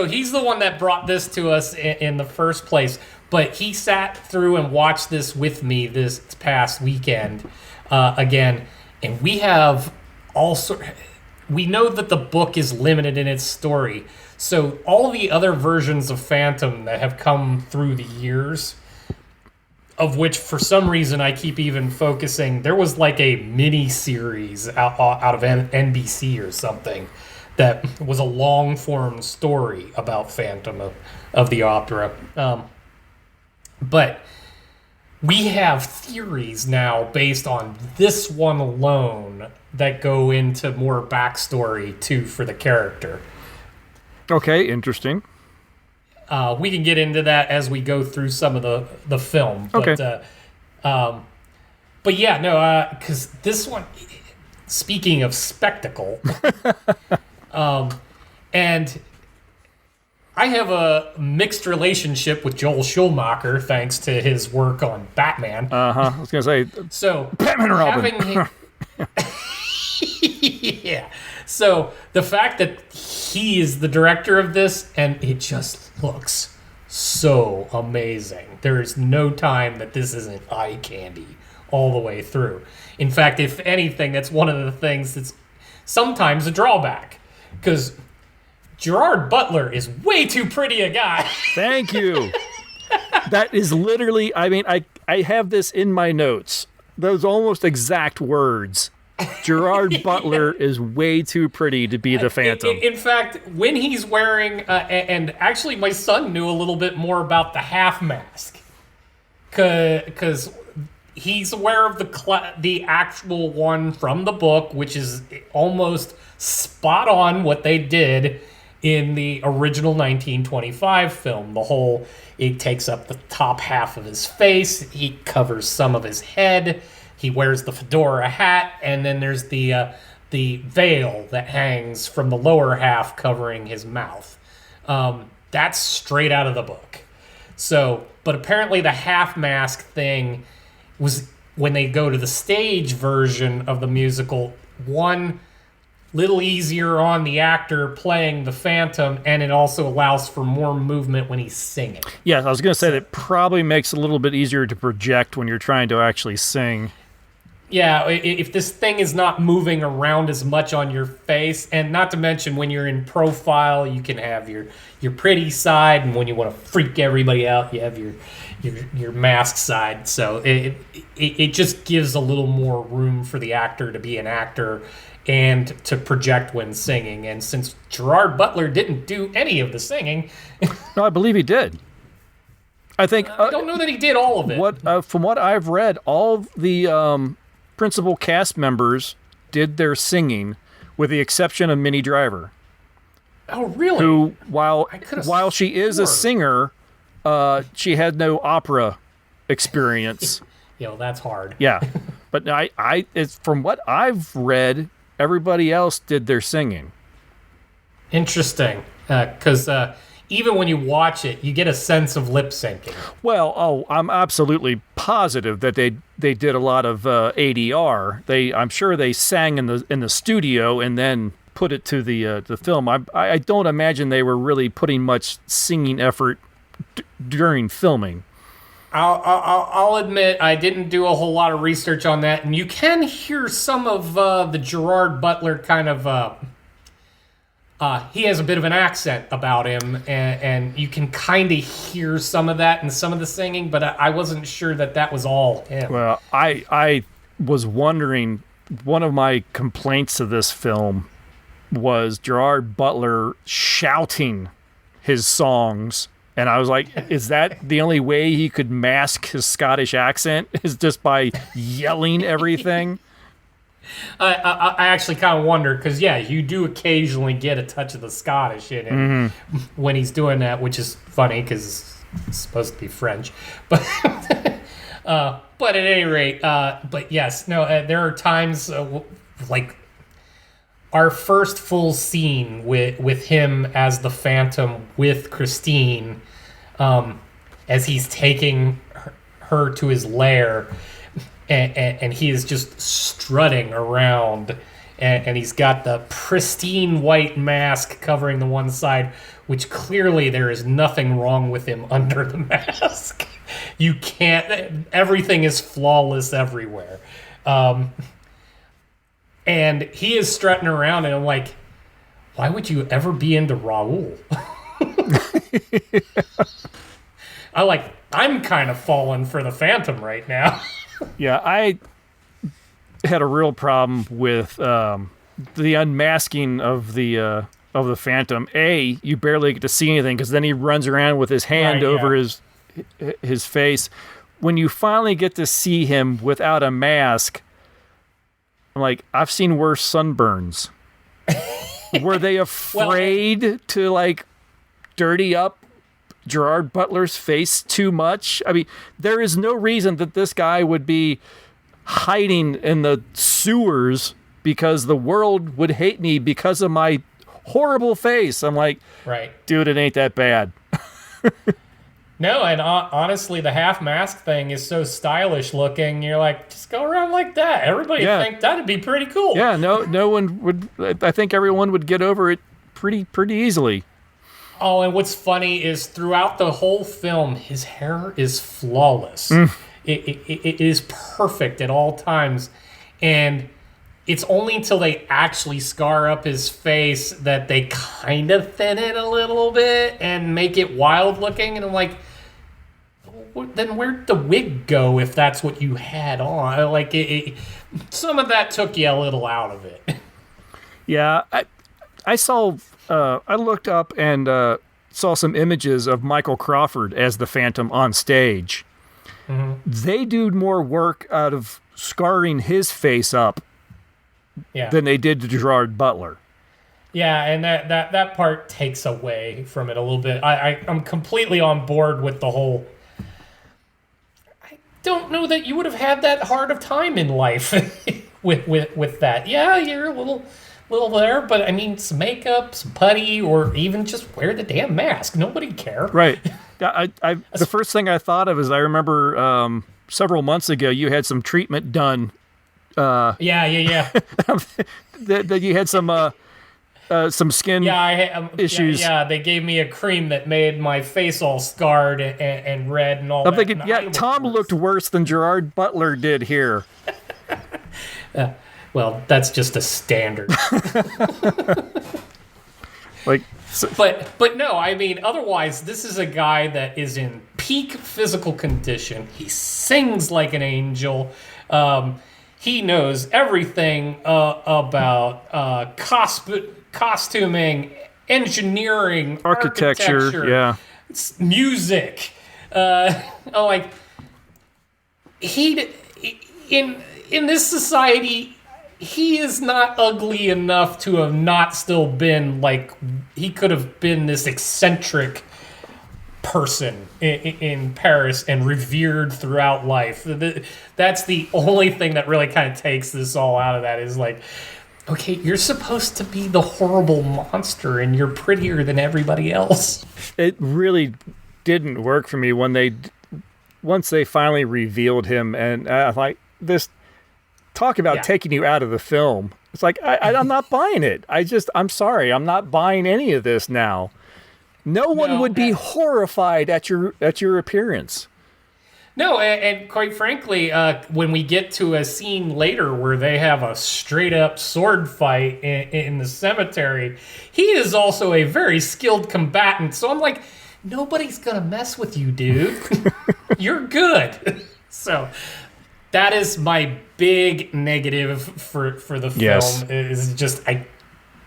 Speaker 2: he's the one that brought this to us in the first place. But he sat through and watched this with me this past weekend again, and we have we know that the book is limited in its story. So all the other versions of Phantom that have come through the years, of which for some reason I keep even focusing, there was like a mini series out of NBC or something that was a long form story about Phantom of the Opera. But we have theories now based on this one alone that go into more backstory too for the character.
Speaker 1: Okay, interesting.
Speaker 2: We can get into that as we go through some of the film. But,
Speaker 1: Okay.
Speaker 2: But yeah, no, because this one, speaking of spectacle, and I have a mixed relationship with Joel Schumacher thanks to his work on Batman.
Speaker 1: I was going to say,
Speaker 2: So
Speaker 1: Batman and Robin.
Speaker 2: having yeah. So the fact that he is the director of this, and it just looks so amazing. There is no time that this isn't eye candy all the way through. In fact, if anything, that's one of the things that's sometimes a drawback, because Gerard Butler is way too pretty a guy.
Speaker 1: Thank you. That is literally, I mean, I have this in my notes. Those almost exact words. Gerard Butler is way too pretty to be the Phantom.
Speaker 2: In fact, when he's wearing, and actually my son knew a little bit more about the half mask, because he's aware of the actual one from the book, which is almost spot on what they did in the original 1925 film. It takes up the top half of his face, he covers some of his head, he wears the fedora hat, and then there's the veil that hangs from the lower half covering his mouth. That's straight out of the book. So, but apparently the half mask thing was, when they go to the stage version of the musical, one little easier on the actor playing the Phantom, and it also allows for more movement when he's singing.
Speaker 1: Yeah, I was going to say that probably makes it a little bit easier to project when you're trying to actually sing.
Speaker 2: Yeah, if this thing is not moving around as much on your face, and not to mention when you're in profile, you can have your pretty side, and when you want to freak everybody out, you have your mask side. So it just gives a little more room for the actor to be an actor and to project when singing. And since Gerard Butler didn't do any of the singing,
Speaker 1: No, I believe he did. I think
Speaker 2: I don't know that he did all of it.
Speaker 1: from what I've read, all the principal cast members did their singing, with the exception of Minnie Driver,
Speaker 2: Oh, really?
Speaker 1: who, while
Speaker 2: could've
Speaker 1: she is a
Speaker 2: sworn.
Speaker 1: singer, she had no opera experience.
Speaker 2: That's hard.
Speaker 1: Yeah, but it's from what I've read, everybody else did their singing.
Speaker 2: Interesting. Because even when you watch it, you get a sense of lip syncing.
Speaker 1: Well, I'm absolutely positive that they did a lot of ADR. I'm sure they sang in the studio and then put it to the film. I don't imagine they were really putting much singing effort during filming.
Speaker 2: I'll admit I didn't do a whole lot of research on that, and you can hear some of the Gerard Butler kind of. He has a bit of an accent about him, and you can kind of hear some of that in some of the singing, but I wasn't sure that was all him.
Speaker 1: Well, I was wondering, one of my complaints of this film was Gerard Butler shouting his songs. And I was like, is that the only way he could mask his Scottish accent, is just by yelling everything?
Speaker 2: I actually kind of wonder, because, yeah, you do occasionally get a touch of the Scottish in him when he's doing that, which is funny, because supposed to be French, but but at any rate, but yes, no, there are times like our first full scene with him as the Phantom with Christine, as he's taking her to his lair, and he is just strutting around, and he's got the pristine white mask covering the one side, which clearly there is nothing wrong with him under the mask. You can't, everything is flawless everywhere. And he is strutting around, and I'm like, why would you ever be into Raoul? I'm kind of falling for the Phantom right now.
Speaker 1: Yeah, I had a real problem with the unmasking of the Phantom. You barely get to see anything because then he runs around with his hand over his face. When you finally get to see him without a mask, I'm like, I've seen worse sunburns. Were they afraid to like dirty up Gerard Butler's face too much? I mean, there is no reason that this guy would be hiding in the sewers because the world would hate me because of my horrible face. I'm like,
Speaker 2: right,
Speaker 1: dude, it ain't that bad.
Speaker 2: No, and honestly, the half mask thing is so stylish looking. You're like, just go around like that. Everybody think that'd be pretty cool.
Speaker 1: Yeah, no one would. I think everyone would get over it pretty easily.
Speaker 2: Oh, and what's funny is throughout the whole film, his hair is flawless. It is perfect at all times, and it's only until they actually scar up his face that they kind of thin it a little bit and make it wild looking. And I'm like, then where'd the wig go if that's what you had on? Like, some of that took you a little out of it.
Speaker 1: Yeah, I saw. I looked up and saw some images of Michael Crawford as the Phantom on stage. Mm-hmm. They do more work out of scarring his face up than they did to Gerard Butler.
Speaker 2: Yeah, and that part takes away from it a little bit. I'm completely on board with the whole. I don't know that you would have had that hard of time in life with that. Yeah, you're a little there, but I mean, some makeup, some putty, or even just wear the damn mask. Nobody care.
Speaker 1: Right. The first thing I thought of is I remember several months ago you had some treatment done.
Speaker 2: Yeah.
Speaker 1: that you had some skin issues.
Speaker 2: Yeah, they gave me a cream that made my face all scarred and red and all
Speaker 1: I'm thinking, Tom looked worse than Gerard Butler did here.
Speaker 2: Well, that's just a standard. But no, I mean, otherwise, this is a guy that is in peak physical condition. He sings like an angel. He knows everything about costuming, engineering, architecture, music. In this society, he is not ugly enough to have not still been like, he could have been this eccentric person in Paris and revered throughout life. That's the only thing that really kind of takes this all out of that is like, okay, you're supposed to be the horrible monster and you're prettier than everybody else.
Speaker 1: It really didn't work for me once they finally revealed him, and like this. Talk about taking you out of the film. It's like, I'm not buying it. I'm sorry. I'm not buying any of this now. No one would be horrified at your appearance.
Speaker 2: No, and quite frankly, when we get to a scene later where they have a straight up sword fight in the cemetery, he is also a very skilled combatant. So I'm like, nobody's going to mess with you, dude. You're good. So that is my big negative for the film.
Speaker 1: Yes.
Speaker 2: Is just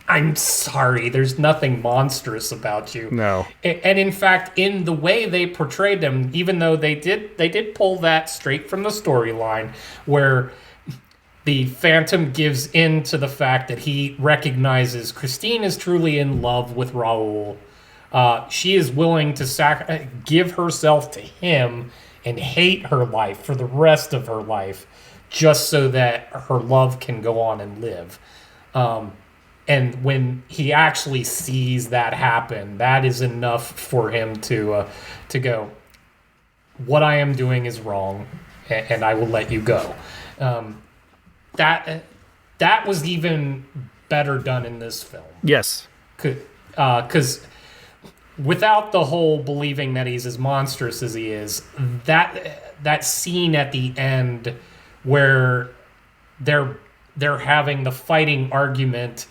Speaker 2: I'm sorry. There's nothing monstrous about you.
Speaker 1: No.
Speaker 2: And in fact, in the way they portrayed them, even though they did pull that straight from the storyline, where the Phantom gives in to the fact that he recognizes Christine is truly in love with Raoul. She is willing to give herself to him and hate her life for the rest of her life just so that her love can go on and live. And when he actually sees that happen, that is enough for him to go, what I am doing is wrong, and I will let you go. That was even better done in this film.
Speaker 1: Yes.
Speaker 2: Because without the whole believing that he's as monstrous as he is, that scene at the end where they're having the fighting argument,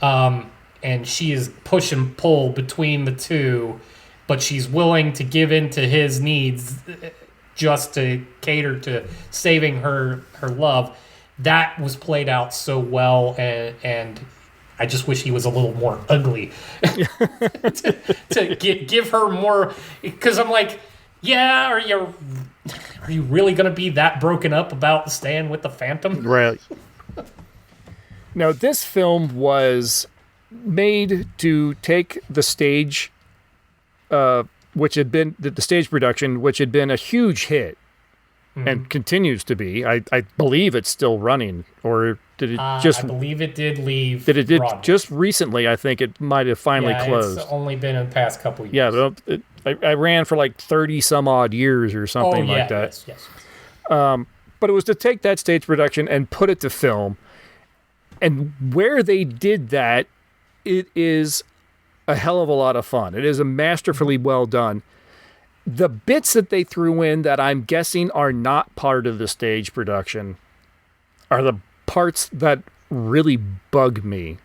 Speaker 2: and she is push and pull between the two, but she's willing to give in to his needs just to cater to saving her love. That was played out so well, and I just wish he was a little more ugly to give her more. Because I'm like, yeah, are you really going to be that broken up about staying with the Phantom?
Speaker 1: Right. Now, this film was made to take the stage, which had been the stage production, which had been a huge hit, and continues to be. I believe it's still running, or did it just?
Speaker 2: I believe it did leave.
Speaker 1: Did it did
Speaker 2: Broadway.
Speaker 1: just recently? I think it might have finally closed.
Speaker 2: It's only been in the past couple years.
Speaker 1: Yeah, but I ran for like 30 some odd years or something like that.
Speaker 2: Yes.
Speaker 1: But it was to take that stage production and put it to film. And where they did that, it is a hell of a lot of fun. It is a masterfully well done. The bits that they threw in that I'm guessing are not part of the stage production are the parts that really bug me.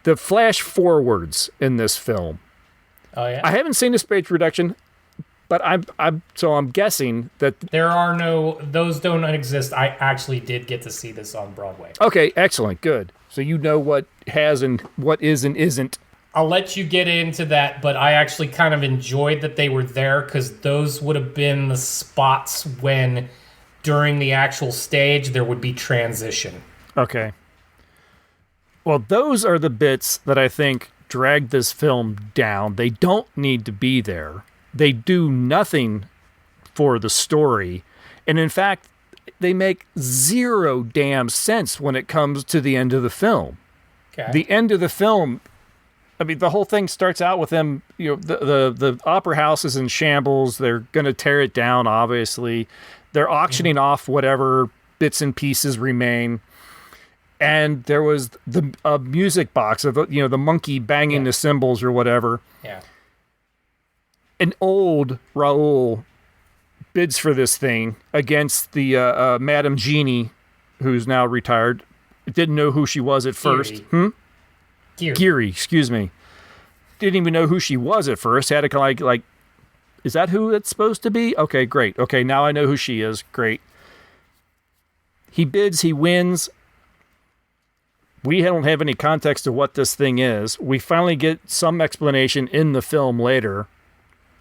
Speaker 1: The flash forwards in this film.
Speaker 2: Oh yeah.
Speaker 1: I haven't seen the stage production, but I'm guessing that.
Speaker 2: Those don't exist. I actually did get to see this on Broadway.
Speaker 1: Okay, excellent, good. So you know what has and what is and isn't.
Speaker 2: I'll let you get into that, but I actually kind of enjoyed that they were there because those would have been the spots when, during the actual stage, there would be transition.
Speaker 1: Okay. Well, those are the bits that I think drag this film down. They don't need to be there. They do nothing for the story. And in fact, they make zero damn sense when it comes to the end of the film.
Speaker 2: Okay.
Speaker 1: The end of the film, I mean, the whole thing starts out with them, the opera house is in shambles. They're going to tear it down, obviously. They're auctioning off whatever bits and pieces remain. And there was a music box of, the monkey banging the cymbals or whatever.
Speaker 2: Yeah.
Speaker 1: An old Raoul bids for this thing against the Madame Jeannie, who's now retired. Didn't know who she was at first. Geary, excuse me. Didn't even know who she was at first. Had to like, is that who it's supposed to be? Okay, great. Okay, now I know who she is. Great. He bids, he wins. We don't have any context of what this thing is. We finally get some explanation in the film later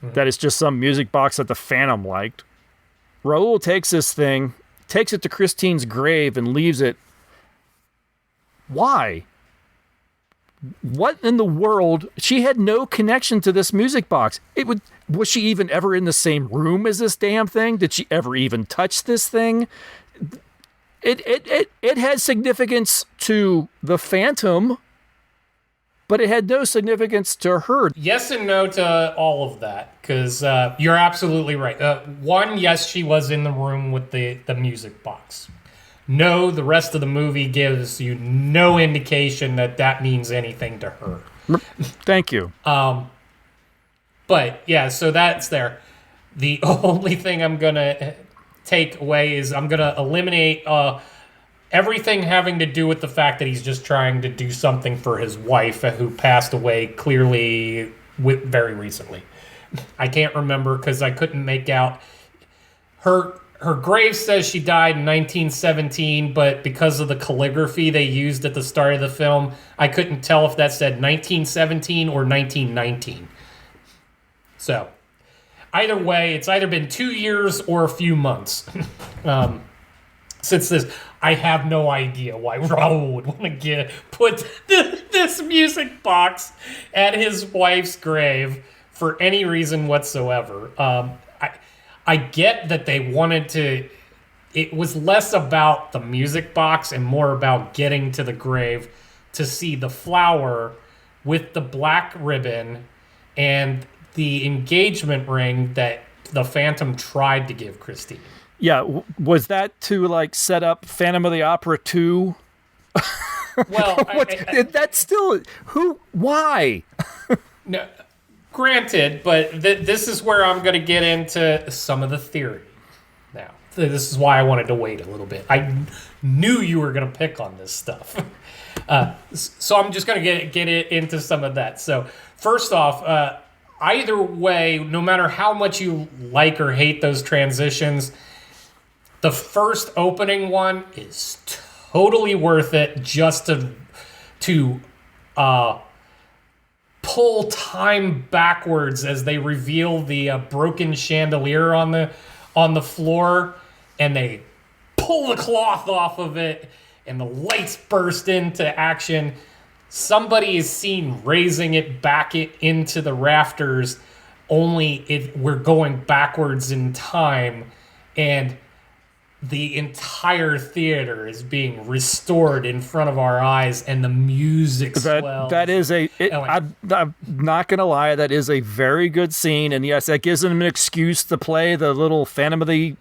Speaker 1: that it's just some music box that the Phantom liked. Raoul takes this thing, takes it to Christine's grave and leaves it. Why? What in the world? She had no connection to this music box. Was she even ever in the same room as this damn thing? Did she ever even touch this thing? It had significance to the Phantom, but it had no significance to her.
Speaker 2: Yes and no to all of that, because you're absolutely right. One, yes, she was in the room with the music box. No, the rest of the movie gives you no indication that means anything to her.
Speaker 1: Thank you.
Speaker 2: But, yeah, so that's there. The only thing I'm going to take away is I'm going to eliminate everything having to do with the fact that he's just trying to do something for his wife who passed away clearly very recently. I can't remember because I couldn't make out. Her grave says she died in 1917, but because of the calligraphy they used at the start of the film, I couldn't tell if that said 1917 or 1919. So, either way, it's either been 2 years or a few months. Since this, I have no idea why Raoul would want to put this music box at his wife's grave for any reason whatsoever. I get that they wanted to. It was less about the music box and more about getting to the grave to see the flower with the black ribbon and the engagement ring that the Phantom tried to give Christine.
Speaker 1: Yeah, was that to like set up Phantom of the Opera 2?
Speaker 2: Well,
Speaker 1: That's still why?
Speaker 2: no, granted, but this is where I'm going to get into some of the theory. Now, this is why I wanted to wait a little bit. I knew you were going to pick on this stuff. So I'm just going to get it into some of that. So first off, either way, no matter how much you like or hate those transitions, the first opening one is totally worth it just to pull time backwards as they reveal the broken chandelier on the floor, and they pull the cloth off of it, and the lights burst into action. Somebody is seen raising it back into the rafters, only we're going backwards in time, and the entire theater is being restored in front of our eyes, and the music swells.
Speaker 1: That is I'm not gonna lie, that is a very good scene, and yes, that gives them an excuse to play the little Phantom of the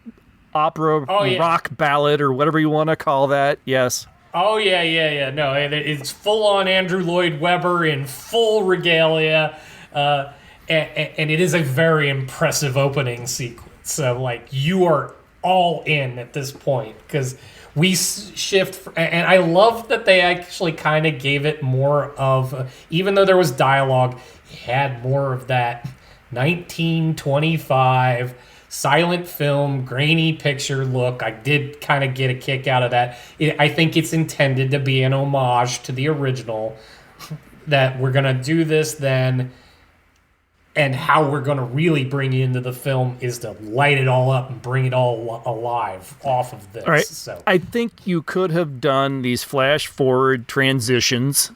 Speaker 1: Opera rock ballad or whatever you want to call that. Yes.
Speaker 2: Oh yeah. No, it's full on Andrew Lloyd Webber in full regalia, and it is a very impressive opening sequence. So like you are all in at this point because we shift, and I love that they actually kind of gave it more of, even though there was dialogue, it had more of that 1925 silent film, grainy picture look. I did kind of get a kick out of that. I think it's intended to be an homage to the original, that we're going to do this then, and how we're going to really bring you into the film is to light it all up and bring it all alive off of this.
Speaker 1: All right.
Speaker 2: So
Speaker 1: I think you could have done these flash forward transitions.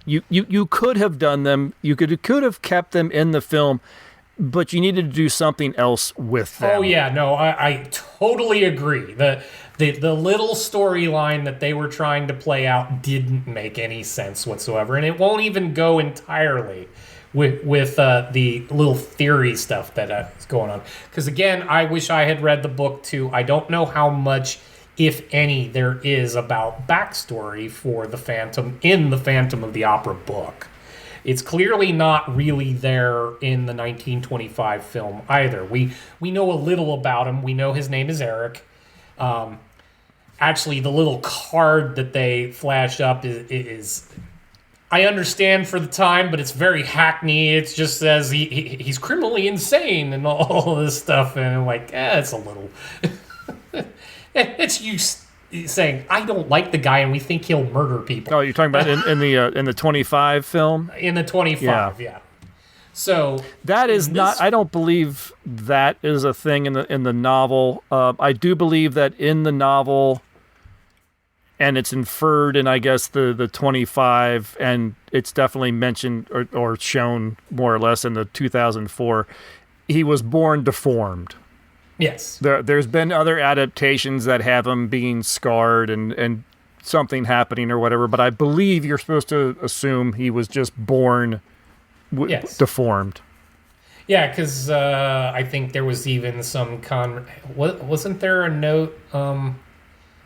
Speaker 1: You could have done them. You could have kept them in the film, but you needed to do something else with them.
Speaker 2: Oh yeah, no, I totally agree. The little storyline that they were trying to play out didn't make any sense whatsoever, and it won't even go entirely with the little theory stuff that is going on. Because again, I wish I had read the book too. I don't know how much, if any, there is about backstory for the Phantom in the Phantom of the Opera book. It's clearly not really there in the 1925 film either. We know a little about him. We know his name is Eric. Actually, the little card that they flash up is I understand for the time, but it's very hackney. It just says he's criminally insane and all this stuff. And I'm like, it's a little... it's you saying, I don't like the guy and we think he'll murder people.
Speaker 1: Oh, you're talking about in the 25 film?
Speaker 2: In the 25, yeah. So
Speaker 1: that is not. I don't believe that is a thing in the novel. I do believe that in the novel, and it's inferred in, I guess, the 25, and it's definitely mentioned or shown more or less in the 2004. He was born deformed.
Speaker 2: Yes.
Speaker 1: There's been other adaptations that have him being scarred and something happening or whatever, but I believe you're supposed to assume he was just born deformed.
Speaker 2: Yeah, because I think there was even some wasn't there a note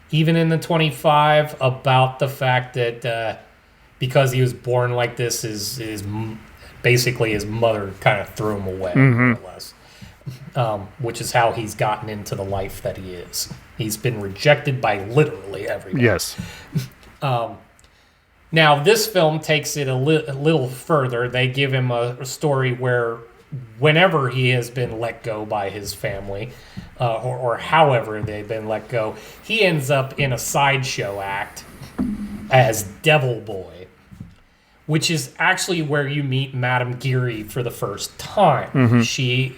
Speaker 2: even in the 25 about the fact that because he was born like this, is basically his mother kind of threw him away, more or less. Which is how he's gotten into the life that he is. He's been rejected by literally everyone.
Speaker 1: Yes.
Speaker 2: Now, this film takes it a little further. They give him a story where whenever he has been let go by his family, or however they've been let go, he ends up in a sideshow act as Devil Boy, which is actually where you meet Madame Geary for the first time. Mm-hmm.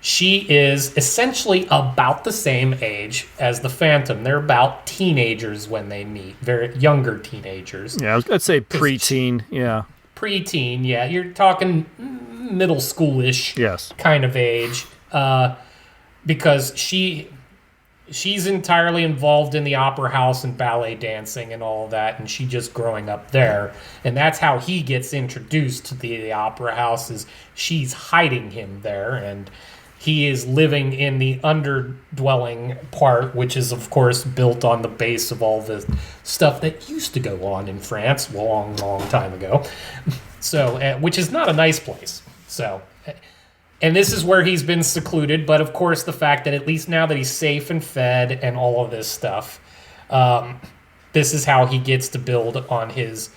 Speaker 2: She is essentially about the same age as the Phantom. They're about teenagers when they meet, very younger teenagers.
Speaker 1: Yeah, I'd say preteen. Yeah,
Speaker 2: preteen. Yeah, you're talking middle schoolish
Speaker 1: Yes.
Speaker 2: kind of age, because she's entirely involved in the opera house and ballet dancing and all of that, and she just growing up there. And that's how he gets introduced to the opera house, is she's hiding him there, and he is living in the underdwelling part, which is, of course, built on the base of all the stuff that used to go on in France a long, long time ago. So, which is not a nice place. So... And this is where he's been secluded, but of course the fact that at least now that he's safe and fed and all of this stuff, this is how he gets to build on his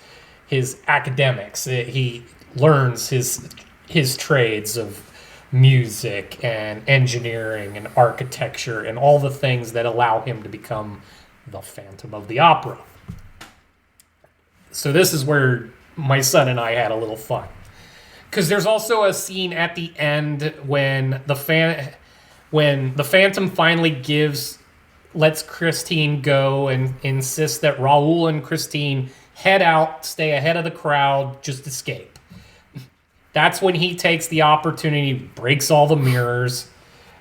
Speaker 2: academics. He learns his trades of music and engineering and architecture and all the things that allow him to become the Phantom of the Opera. So this is where my son and I had a little fun. Because there's also a scene at the end when the Phantom finally lets Christine go and insists that Raoul and Christine head out, stay ahead of the crowd, just escape. That's when he takes the opportunity, breaks all the mirrors,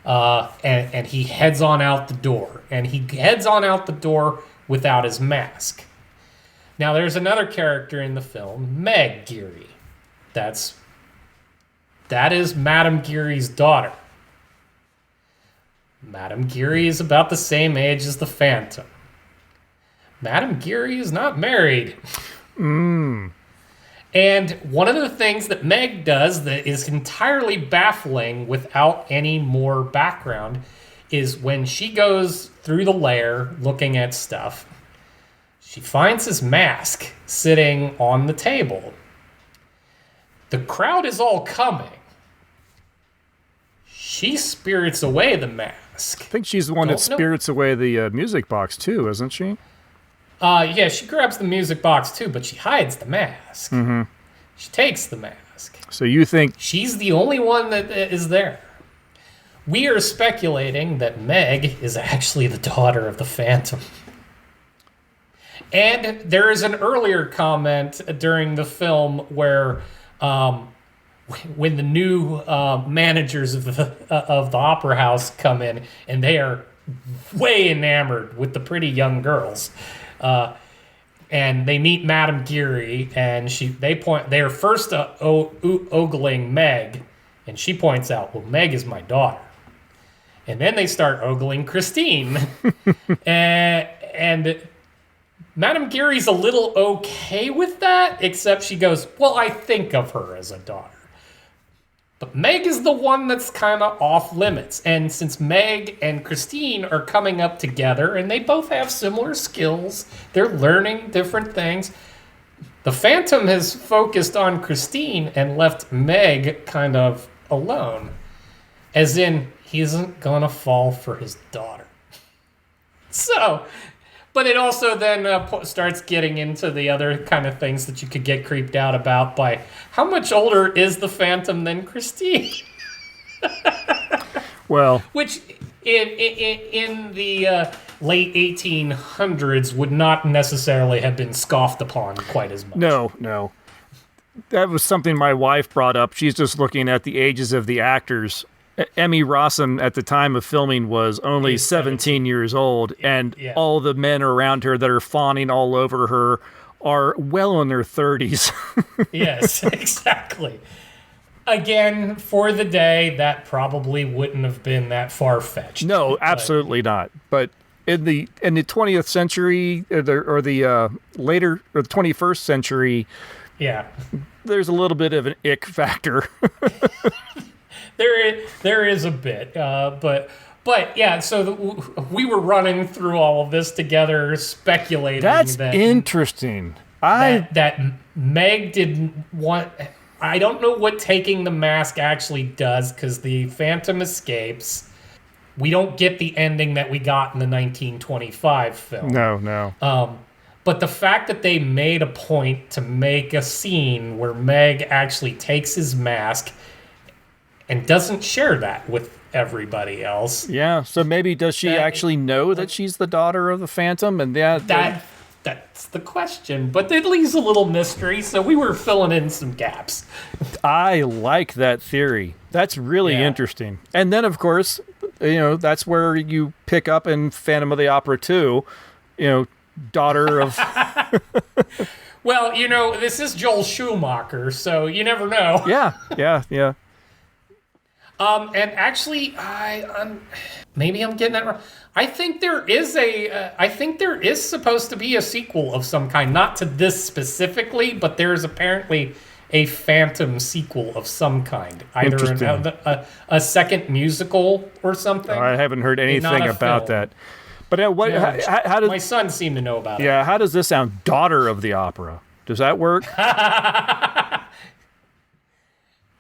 Speaker 2: and he heads on out the door. And he heads on out the door without his mask. Now, there's another character in the film, Meg Geary. That is Madame Geary's daughter. Madame Geary is about the same age as the Phantom. Madame Geary is not married. And one of the things that Meg does that is entirely baffling without any more background is when she goes through the lair looking at stuff, she finds his mask sitting on the table. The crowd is all coming. She spirits away the mask.
Speaker 1: I think she's the one that spirits away the music box too, isn't she?
Speaker 2: Yeah, she grabs the music box too, but she hides the mask. Mm-hmm. She takes the mask.
Speaker 1: So you think...
Speaker 2: She's the only one that is there. We are speculating that Meg is actually the daughter of the Phantom. And there is an earlier comment during the film where... when the new managers of the opera house come in, and they are way enamored with the pretty young girls, and they meet Madame Geary, and they are first ogling Meg, and she points out, well, Meg is my daughter, and then they start ogling Christine, and Madame Geary's a little okay with that, except she goes, well, I think of her as a daughter. But Meg is the one that's kind of off limits. And since Meg and Christine are coming up together, and they both have similar skills, they're learning different things, the Phantom has focused on Christine and left Meg kind of alone. As in, he isn't gonna fall for his daughter. So... But it also then starts getting into the other kind of things that you could get creeped out about by how much older is the Phantom than Christine?
Speaker 1: Well...
Speaker 2: Which in the late 1800s would not necessarily have been scoffed upon quite as much.
Speaker 1: No. That was something my wife brought up. She's just looking at the ages of the actors. Emmy Rossum at the time of filming was only 17 years old, and all the men around her that are fawning all over her are well in their 30s.
Speaker 2: Yes, exactly. Again, for the day, that probably wouldn't have been that far-fetched.
Speaker 1: No, absolutely not. But in the 20th century or the later or the 21st century, there's a little bit of an ick factor.
Speaker 2: There is a bit, but yeah. So we were running through all of this together, speculating.
Speaker 1: That's interesting.
Speaker 2: That Meg didn't want. I don't know what taking the mask actually does, because the Phantom escapes. We don't get the ending that we got in the 1925 film.
Speaker 1: No.
Speaker 2: But the fact that they made a point to make a scene where Meg actually takes his mask and doesn't share that with everybody else.
Speaker 1: Yeah, so maybe does she actually know that she's the daughter of the Phantom? And
Speaker 2: That's the question, but it leaves a little mystery, so we were filling in some gaps.
Speaker 1: I like that theory. That's really
Speaker 2: Yeah.
Speaker 1: interesting. And then, of course, that's where you pick up in Phantom of the Opera 2, daughter of...
Speaker 2: Well, this is Joel Schumacher, so you never know.
Speaker 1: Yeah.
Speaker 2: And actually, maybe I'm getting that wrong. I think there is supposed to be a sequel of some kind, not to this specifically, but there's apparently a Phantom sequel of some kind, either
Speaker 1: Interesting.
Speaker 2: a second musical or something.
Speaker 1: I haven't heard anything
Speaker 2: Not a
Speaker 1: about
Speaker 2: film.
Speaker 1: that. But what?
Speaker 2: Yeah,
Speaker 1: How does?
Speaker 2: my son seemed to know about it.
Speaker 1: Yeah, how does this sound? Daughter of the Opera. Does that work?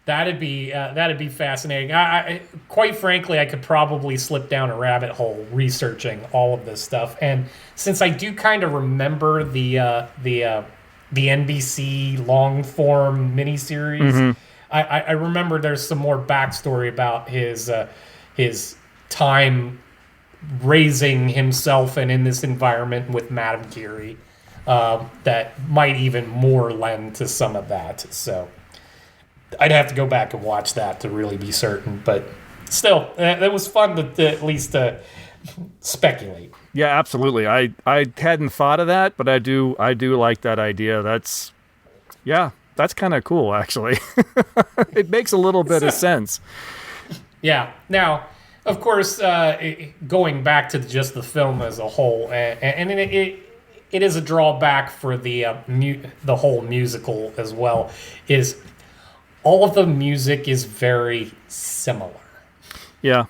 Speaker 2: That'd be fascinating. I quite frankly, I could probably slip down a rabbit hole researching all of this stuff. And since I do kind of remember the NBC long form miniseries, I remember there's some more backstory about his time raising himself and in this environment with Madame Curie that might even more lend to some of that. So I'd have to go back and watch that to really be certain, but still, it was fun to at least speculate.
Speaker 1: Yeah, absolutely. I hadn't thought of that, but I do like that idea. That's kind of cool, actually. It makes a little bit of sense.
Speaker 2: Yeah. Now, of course, going back to just the film as a whole, and it is a drawback for the whole musical as well, is all of the music is very similar.
Speaker 1: Yeah.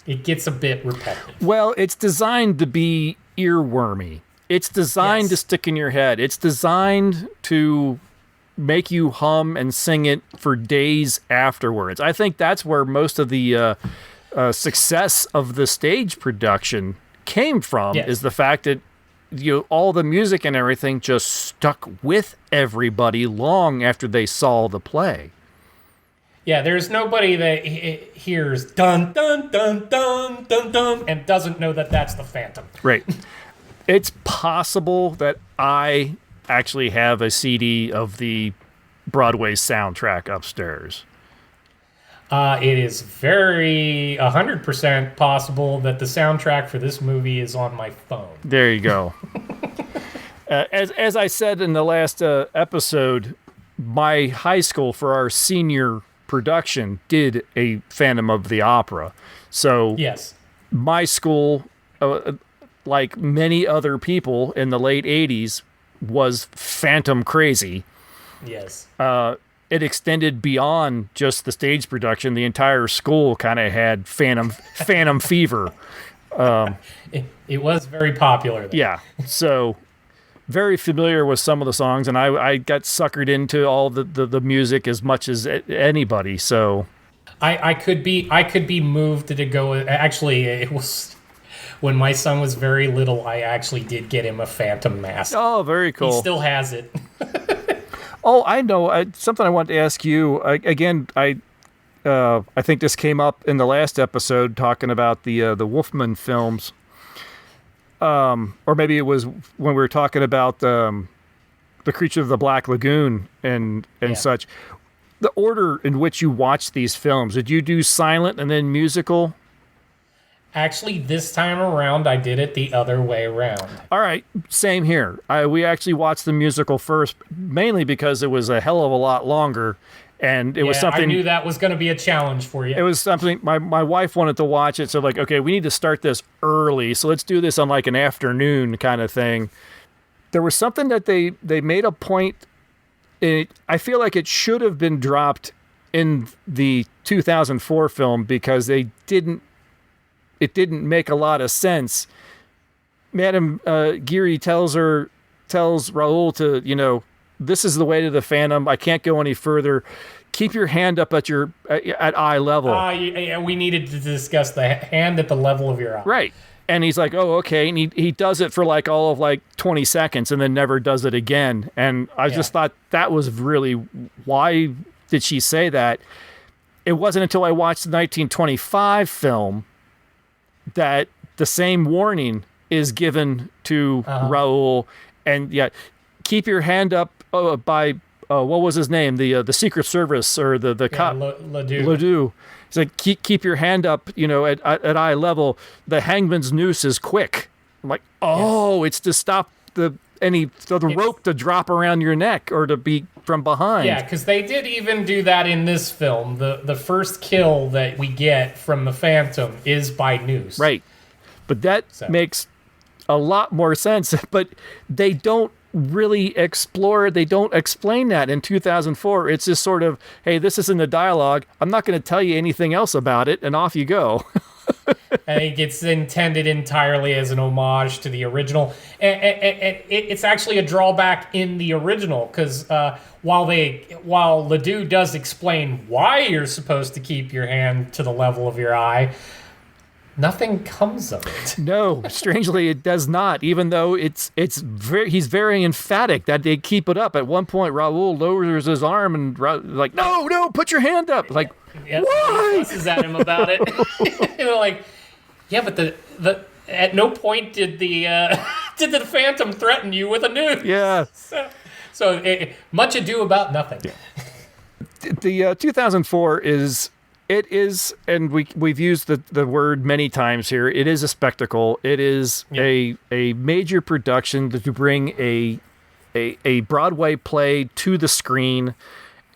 Speaker 2: It gets a bit repetitive.
Speaker 1: Well, it's designed to be earwormy. It's designed to stick in your head. It's designed to make you hum and sing it for days afterwards. I think that's where most of the success of the stage production came from, is the fact that all the music and everything just stuck with everybody long after they saw the play.
Speaker 2: Yeah, there's nobody that hears dun dun dun dun dun dun and doesn't know that that's the Phantom.
Speaker 1: Right. It's possible that I actually have a CD of the Broadway soundtrack upstairs.
Speaker 2: It is very 100% possible that the soundtrack for this movie is on my phone.
Speaker 1: There you go. As I said in the last episode, my high school for our senior production did a Phantom of the Opera. So
Speaker 2: Yes.
Speaker 1: my school, like many other people in the late 80s, was Phantom crazy.
Speaker 2: Yes.
Speaker 1: It extended beyond just the stage production. The entire school kind of had Phantom fever.
Speaker 2: It was very popular.
Speaker 1: Yeah. So very familiar with some of the songs, and I got suckered into all the music as much as anybody. So
Speaker 2: I could be moved to go. Actually, it was when my son was very little. I actually did get him a Phantom mask.
Speaker 1: oh, very cool.
Speaker 2: He still has it.
Speaker 1: Oh, I know. Something I wanted to ask you. I think this came up in the last episode talking about the Wolfman films. Or maybe it was when we were talking about the Creature of the Black Lagoon and such. The order in which you watch these films, did you do silent and then musical?
Speaker 2: Actually, this time around, I did it the other way around.
Speaker 1: All right, same here. We actually watched the musical first, mainly because it was a hell of a lot longer, and it was something.
Speaker 2: I knew that was going to be a challenge for you.
Speaker 1: It was something my wife wanted to watch it, so like, okay, we need to start this early, so let's do this on like an afternoon kind of thing. There was something that they made a point. I feel like it should have been dropped in the 2004 film because it didn't make a lot of sense. Madame Curie tells Raoul to, this is the way to the Phantom. I can't go any further. Keep your hand up at eye level.
Speaker 2: We needed to discuss the hand at the level of your eye.
Speaker 1: Right. And he's like, oh, okay. And he does it for like all of like 20 seconds and then never does it again. And I just thought that was really, why did she say that? It wasn't until I watched the 1925 film that the same warning is given to Raoul, And yeah, keep your hand up by what was his name? The Secret Service or the cop
Speaker 2: Ledoux.
Speaker 1: He's like, keep your hand up, at eye level. The hangman's noose is quick. I'm like, it's to stop the rope to drop around your neck or to be from behind.
Speaker 2: Yeah, because they did even do that in this film. The first kill that we get from the Phantom is by noose.
Speaker 1: Right. But that makes a lot more sense. But they don't really explore, they don't explain that in 2004. It's just sort of, hey, this is in the dialogue. I'm not going to tell you anything else about it, and off you go.
Speaker 2: I think it's intended entirely as an homage to the original. And it's actually a drawback in the original, because while Ledoux does explain why you're supposed to keep your hand to the level of your eye, nothing comes of it.
Speaker 1: No, strangely, it does not. Even though he's very emphatic that they keep it up. At one point, Raoul lowers his arm and like, no, put your hand up. Like, why?
Speaker 2: He fusses at him about it. Like, yeah, but the at no point did the Phantom threaten you with a noose.
Speaker 1: Yeah.
Speaker 2: So much ado about nothing.
Speaker 1: The 2004 is. It is, and we've used the word many times here. It is a spectacle. It is a major production to bring a Broadway play to the screen,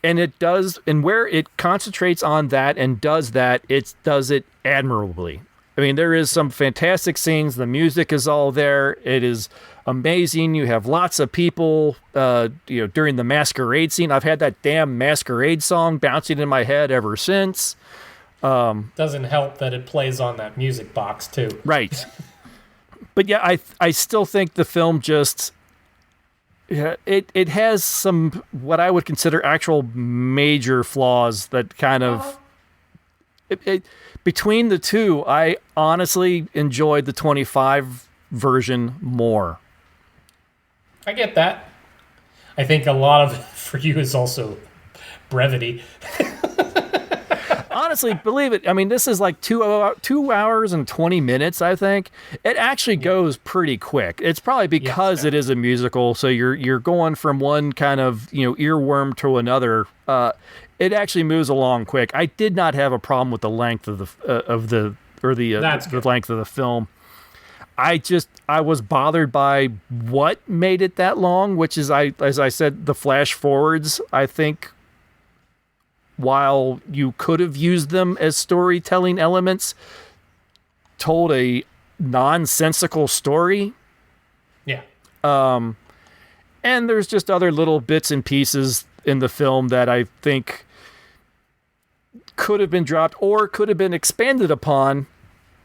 Speaker 1: and it does. And where it concentrates on that and does that, it does it admirably. I mean, there is some fantastic scenes. The music is all there. It is amazing. You have lots of people, during the masquerade scene. I've had that damn masquerade song bouncing in my head ever since.
Speaker 2: Doesn't help that it plays on that music box too.
Speaker 1: Right. But yeah, I still think the film just, it has some, what I would consider actual major flaws that kind of, between the two, I honestly enjoyed the 25 version more.
Speaker 2: I get that. I think a lot of it for you is also brevity.
Speaker 1: Honestly, believe it. I mean, this is like 2 hours and 20 minutes, I think. It actually goes pretty quick. It's probably because it is a musical, so you're going from one kind of, earworm to another. It actually moves along quick. I did not have a problem with the length of the length of the film. I was bothered by what made it that long, which is, as I said, the flash forwards. I think while you could have used them as storytelling elements, told a nonsensical story.
Speaker 2: Yeah.
Speaker 1: And there's just other little bits and pieces in the film that I think could have been dropped or could have been expanded upon,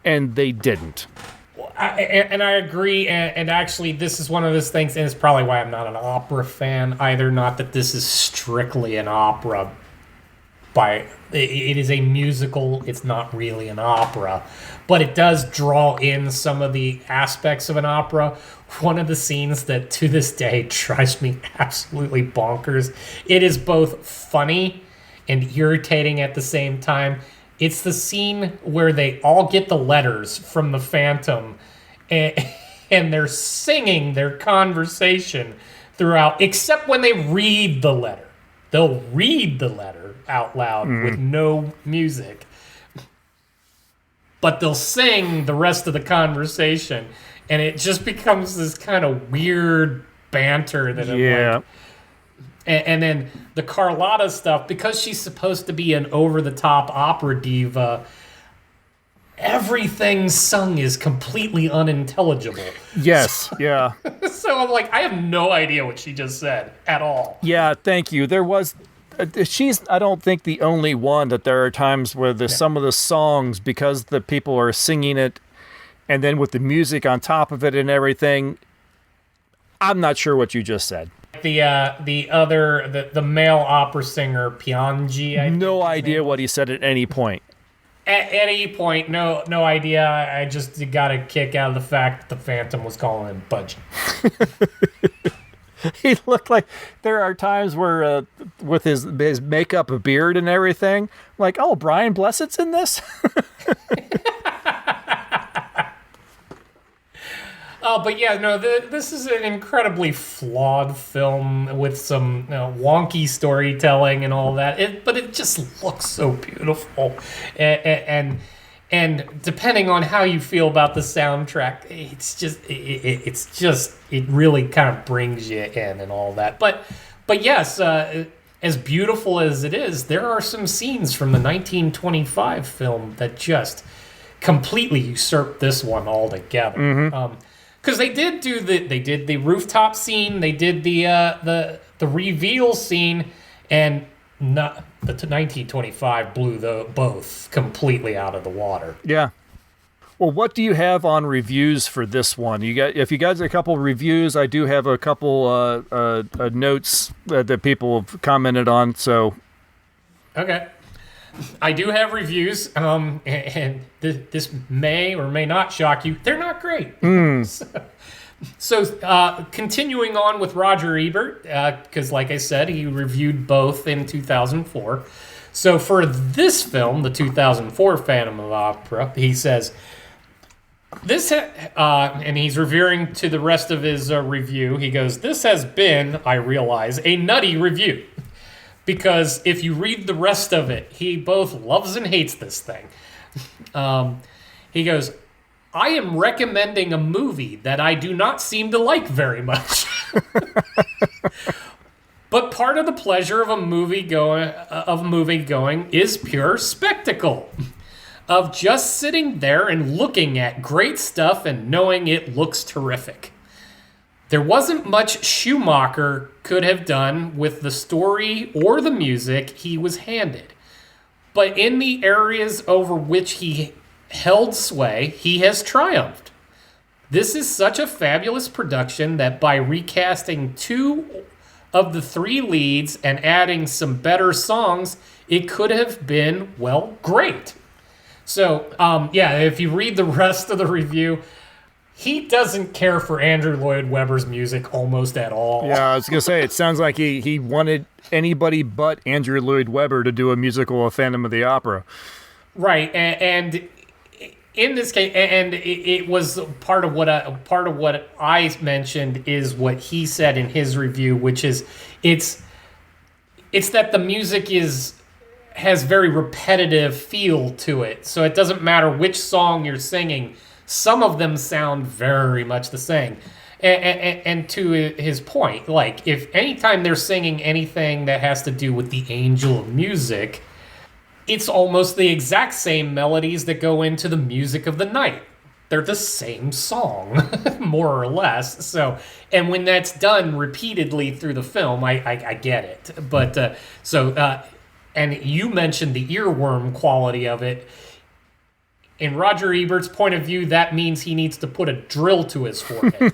Speaker 1: and they didn't.
Speaker 2: And I agree, and actually this is one of those things, and it's probably why I'm not an opera fan either. Not that this is strictly an opera. It is a musical, it's not really an opera, but it does draw in some of the aspects of an opera. One of the scenes that to this day drives me absolutely bonkers, it is both funny and irritating at the same time. It's the scene where they all get the letters from the Phantom and they're singing their conversation throughout, except when they read the letter. They'll read the letter out loud with no music, but they'll sing the rest of the conversation, and it just becomes this kind of weird banter that I'm like. And then the Carlotta stuff, because she's supposed to be an over-the-top opera diva, everything sung is completely unintelligible.
Speaker 1: Yes, yeah.
Speaker 2: So I'm like, I have no idea what she just said at all.
Speaker 1: Yeah, thank you. There was, she's, I don't think, the only one that there are times where some of the songs, because the people are singing it, and then with the music on top of it and everything, I'm not sure what you just said.
Speaker 2: The male opera singer Piangi.
Speaker 1: No idea what he said at any point.
Speaker 2: At any point, no idea. I just got a kick out of the fact that the Phantom was calling him Budgie.
Speaker 1: He looked like, there are times where with his makeup, beard, and everything, like, oh, Brian Blessed's in this.
Speaker 2: But yeah, no, this is an incredibly flawed film with some wonky storytelling and all that. But it just looks so beautiful, and depending on how you feel about the soundtrack, it really kind of brings you in and all that. But yes, as beautiful as it is, there are some scenes from the 1925 film that just completely usurp this one altogether. Because they did the rooftop scene, they did the reveal scene, and the 1925 blew both completely out of the water.
Speaker 1: Yeah. Well, what do you have on reviews for this one? If you guys have a couple reviews, I do have a couple notes that people have commented on. So,
Speaker 2: okay. I do have reviews, and this may or may not shock you. They're not great. So, continuing on with Roger Ebert, because like I said, he reviewed both in 2004. So for this film, the 2004 Phantom of the Opera, he says, and he's referring to the rest of his review, he goes, "This has been, I realize, a nutty review. Because if you read the rest of it, he both loves and hates this thing." He goes, "I am recommending a movie that I do not seem to like very much. But part of the pleasure of movie going is pure spectacle. Of just sitting there and looking at great stuff and knowing it looks terrific. There wasn't much Schumacher could have done with the story or the music he was handed. But in the areas over which he held sway, he has triumphed. This is such a fabulous production that by recasting 2 of the 3 leads and adding some better songs, it could have been, well, great." So, if you read the rest of the review, he doesn't care for Andrew Lloyd Webber's music almost at all.
Speaker 1: Yeah, I was going to say, it sounds like he wanted anybody but Andrew Lloyd Webber to do a musical of Phantom of the Opera.
Speaker 2: Right, and in this case, and it was part of what I mentioned is what he said in his review, which is it's that the music has very repetitive feel to it. So it doesn't matter which song you're singing. Some of them sound very much the same. And to his point, like if anytime they're singing anything that has to do with the angel of music, it's almost the exact same melodies that go into the music of the night. They're the same song, more or less. So, and when that's done repeatedly through the film, I get it. But and you mentioned the earworm quality of it. In Roger Ebert's point of view, that means he needs to put a drill to his forehead.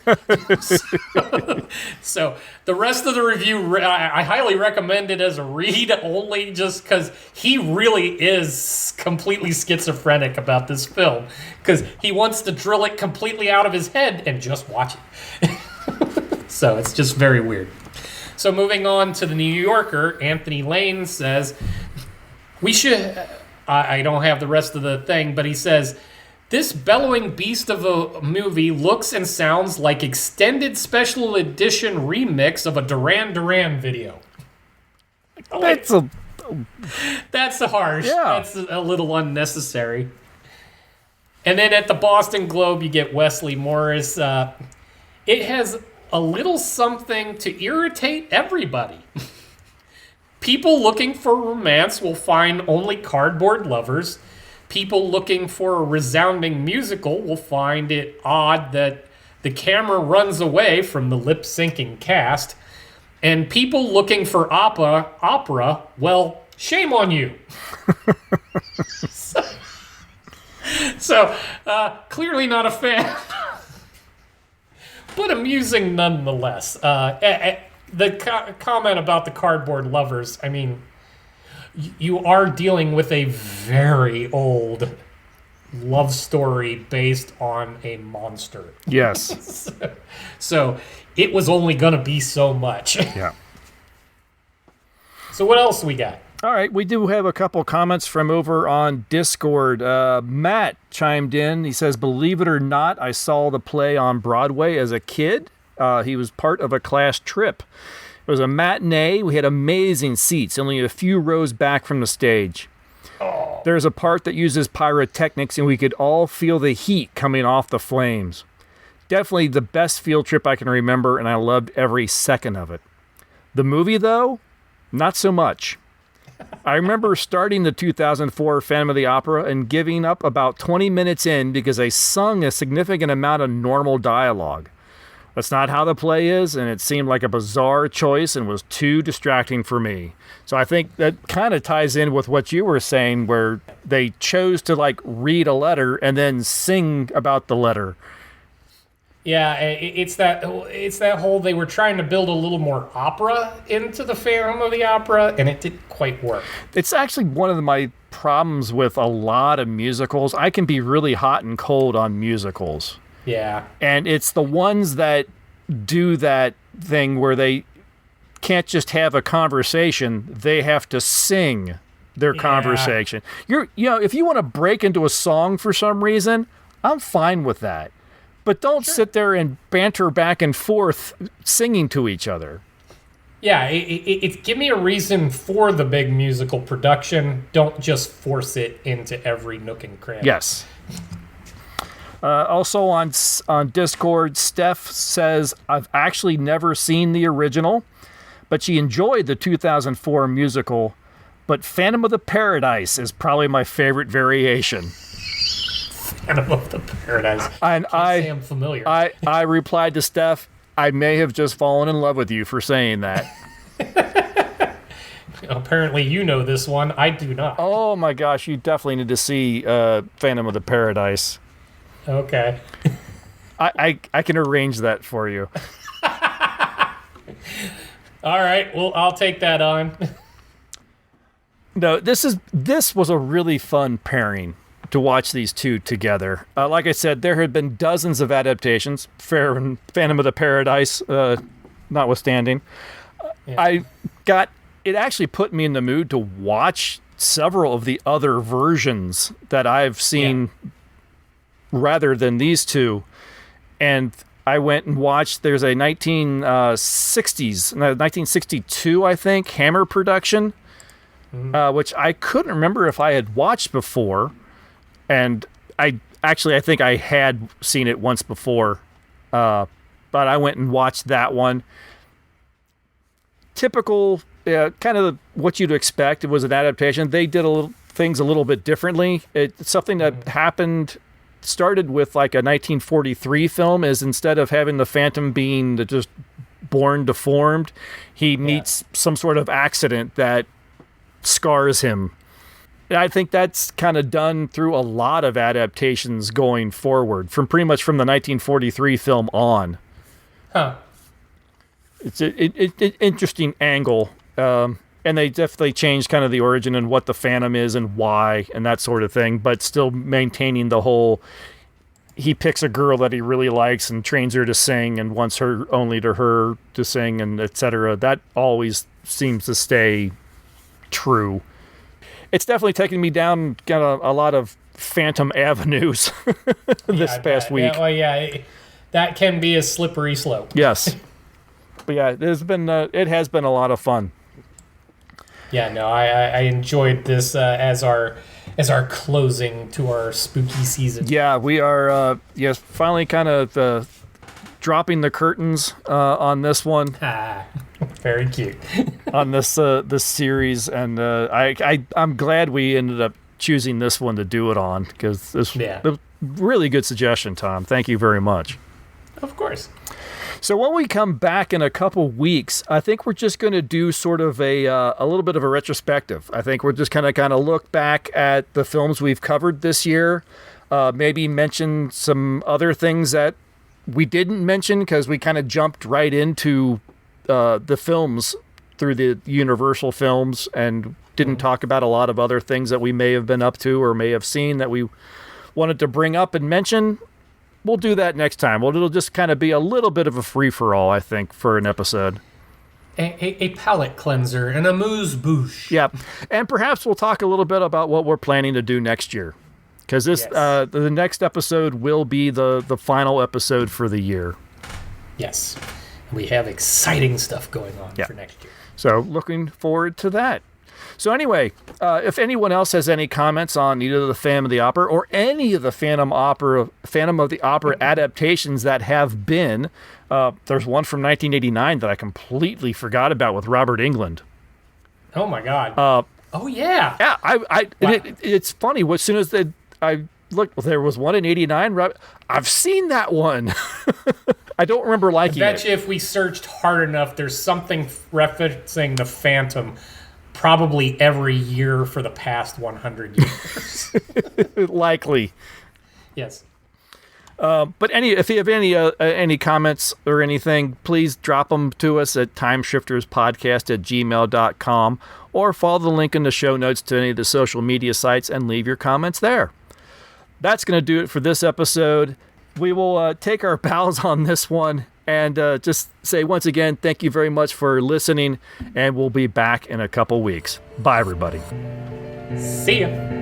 Speaker 2: So the rest of the review, I highly recommend it as a read, only just because he really is completely schizophrenic about this film. Because he wants to drill it completely out of his head and just watch it. So it's just very weird. So moving on to the New Yorker, Anthony Lane says, "We should..." I don't have the rest of the thing, but he says, "This bellowing beast of a movie looks and sounds like extended special edition remix of a Duran Duran video." That's harsh.
Speaker 1: Yeah.
Speaker 2: That's a little unnecessary. And then at the Boston Globe, you get Wesley Morris. "It has a little something to irritate everybody. People looking for romance will find only cardboard lovers. People looking for a resounding musical will find it odd that the camera runs away from the lip-syncing cast. And people looking for opera, well, shame on you." So clearly not a fan. But amusing nonetheless. The comment about the cardboard lovers, I mean, you are dealing with a very old love story based on a monster.
Speaker 1: Yes.
Speaker 2: So it was only going to be so much.
Speaker 1: Yeah.
Speaker 2: So what else we got?
Speaker 1: All right, we do have a couple comments from over on Discord. Matt chimed in. He says, believe it or not, I saw the play on Broadway as a kid. He was part of a class trip. It was a matinee. We had amazing seats, only a few rows back from the stage. There's a part that uses pyrotechnics, and we could all feel the heat coming off the flames. Definitely the best field trip I can remember, and I loved every second of it. The movie, though, not so much. I remember starting the 2004 Phantom of the Opera and giving up about 20 minutes in because they sung a significant amount of normal dialogue. That's not how the play is, and it seemed like a bizarre choice and was too distracting for me. So I think that kind of ties in with what you were saying, where they chose to like read a letter and then sing about the letter.
Speaker 2: Yeah, it's that whole, they were trying to build a little more opera into the Phantom of the Opera, and it didn't quite work.
Speaker 1: It's actually one of my problems with a lot of musicals. I can be really hot and cold on musicals.
Speaker 2: Yeah.
Speaker 1: And it's the ones that do that thing where they can't just have a conversation, they have to sing their conversation. If you want to break into a song for some reason, I'm fine with that. But don't sit there and banter back and forth singing to each other.
Speaker 2: Yeah, it's give me a reason for the big musical production. Don't just force it into every nook and cranny.
Speaker 1: Yes. Also on Discord, Steph says, I've actually never seen the original, but she enjoyed the 2004 musical, but Phantom of the Paradise is probably my favorite variation.
Speaker 2: Phantom of the Paradise.
Speaker 1: And
Speaker 2: I'm familiar.
Speaker 1: I replied to Steph, I may have just fallen in love with you for saying that.
Speaker 2: Apparently you know this one. I do not.
Speaker 1: Oh my gosh, you definitely need to see Phantom of the Paradise.
Speaker 2: Okay.
Speaker 1: I can arrange that for you.
Speaker 2: All right. Well, I'll take that on.
Speaker 1: No, this was a really fun pairing to watch these two together. Like I said, there had been dozens of adaptations, Phantom of the Paradise notwithstanding. Yeah. It actually put me in the mood to watch several of the other versions that I've seen rather than these two. And I went and watched, there's a 1962, I think, Hammer production, which I couldn't remember if I had watched before. And I think I had seen it once before, but I went and watched that one. Typical, kind of what you'd expect. It was an adaptation. They did things a little bit differently. It's something that started with like a 1943 film, is instead of having the Phantom being just born deformed, he meets some sort of accident that scars him. I think that's kind of done through a lot of adaptations going forward, from pretty much from the 1943 film on.
Speaker 2: Huh.
Speaker 1: It's an interesting angle, and they definitely changed kind of the origin and what the Phantom is and why and that sort of thing, but still maintaining the whole, he picks a girl that he really likes and trains her to sing and wants her to sing, and etc. That always seems to stay true. It's definitely taken me down a lot of Phantom avenues this past week.
Speaker 2: That can be a slippery slope.
Speaker 1: Yes. But yeah, it has been a lot of fun.
Speaker 2: Yeah, no, I enjoyed this as our closing to our spooky season.
Speaker 1: Yeah, we are finally kind of dropping the curtains on this one.
Speaker 2: Very cute.
Speaker 1: On this series, and I'm glad we ended up choosing this one to do it on, because this was a really good suggestion, Tom. Thank you very much.
Speaker 2: Of course.
Speaker 1: So when we come back in a couple weeks, I think we're just going to do sort of a little bit of a retrospective. I think we're just kind of look back at the films we've covered this year, maybe mention some other things that we didn't mention because we kind of jumped right into the films through the Universal films and didn't talk about a lot of other things that we may have been up to or may have seen that we wanted to bring up and mention. We'll do that next time. It'll just kind of be a little bit of a free-for-all, I think, for an episode.
Speaker 2: a palate cleanser and a amuse-bouche.
Speaker 1: Yeah, and perhaps we'll talk a little bit about what we're planning to do next year, because this the next episode will be the final episode for the year.
Speaker 2: Yes, we have exciting stuff going on for next year.
Speaker 1: So looking forward to that. So anyway, if anyone else has any comments on either the Phantom of the Opera or any of the Phantom of the Opera adaptations that have been, there's one from 1989 that I completely forgot about with Robert Englund.
Speaker 2: Oh my God! Oh yeah.
Speaker 1: Yeah, it's funny. As soon as I looked, there was one in '89. I've seen that one. I don't remember liking it.
Speaker 2: I bet you if we searched hard enough, there's something referencing the Phantom probably every year for the past 100 years.
Speaker 1: Likely.
Speaker 2: Yes.
Speaker 1: But if you have any comments or anything, please drop them to us at timeshifterspodcast@gmail.com or follow the link in the show notes to any of the social media sites and leave your comments there. That's going to do it for this episode. We will take our bows on this one and just say once again, thank you very much for listening, and we'll be back in a couple weeks. Bye, everybody.
Speaker 2: See ya.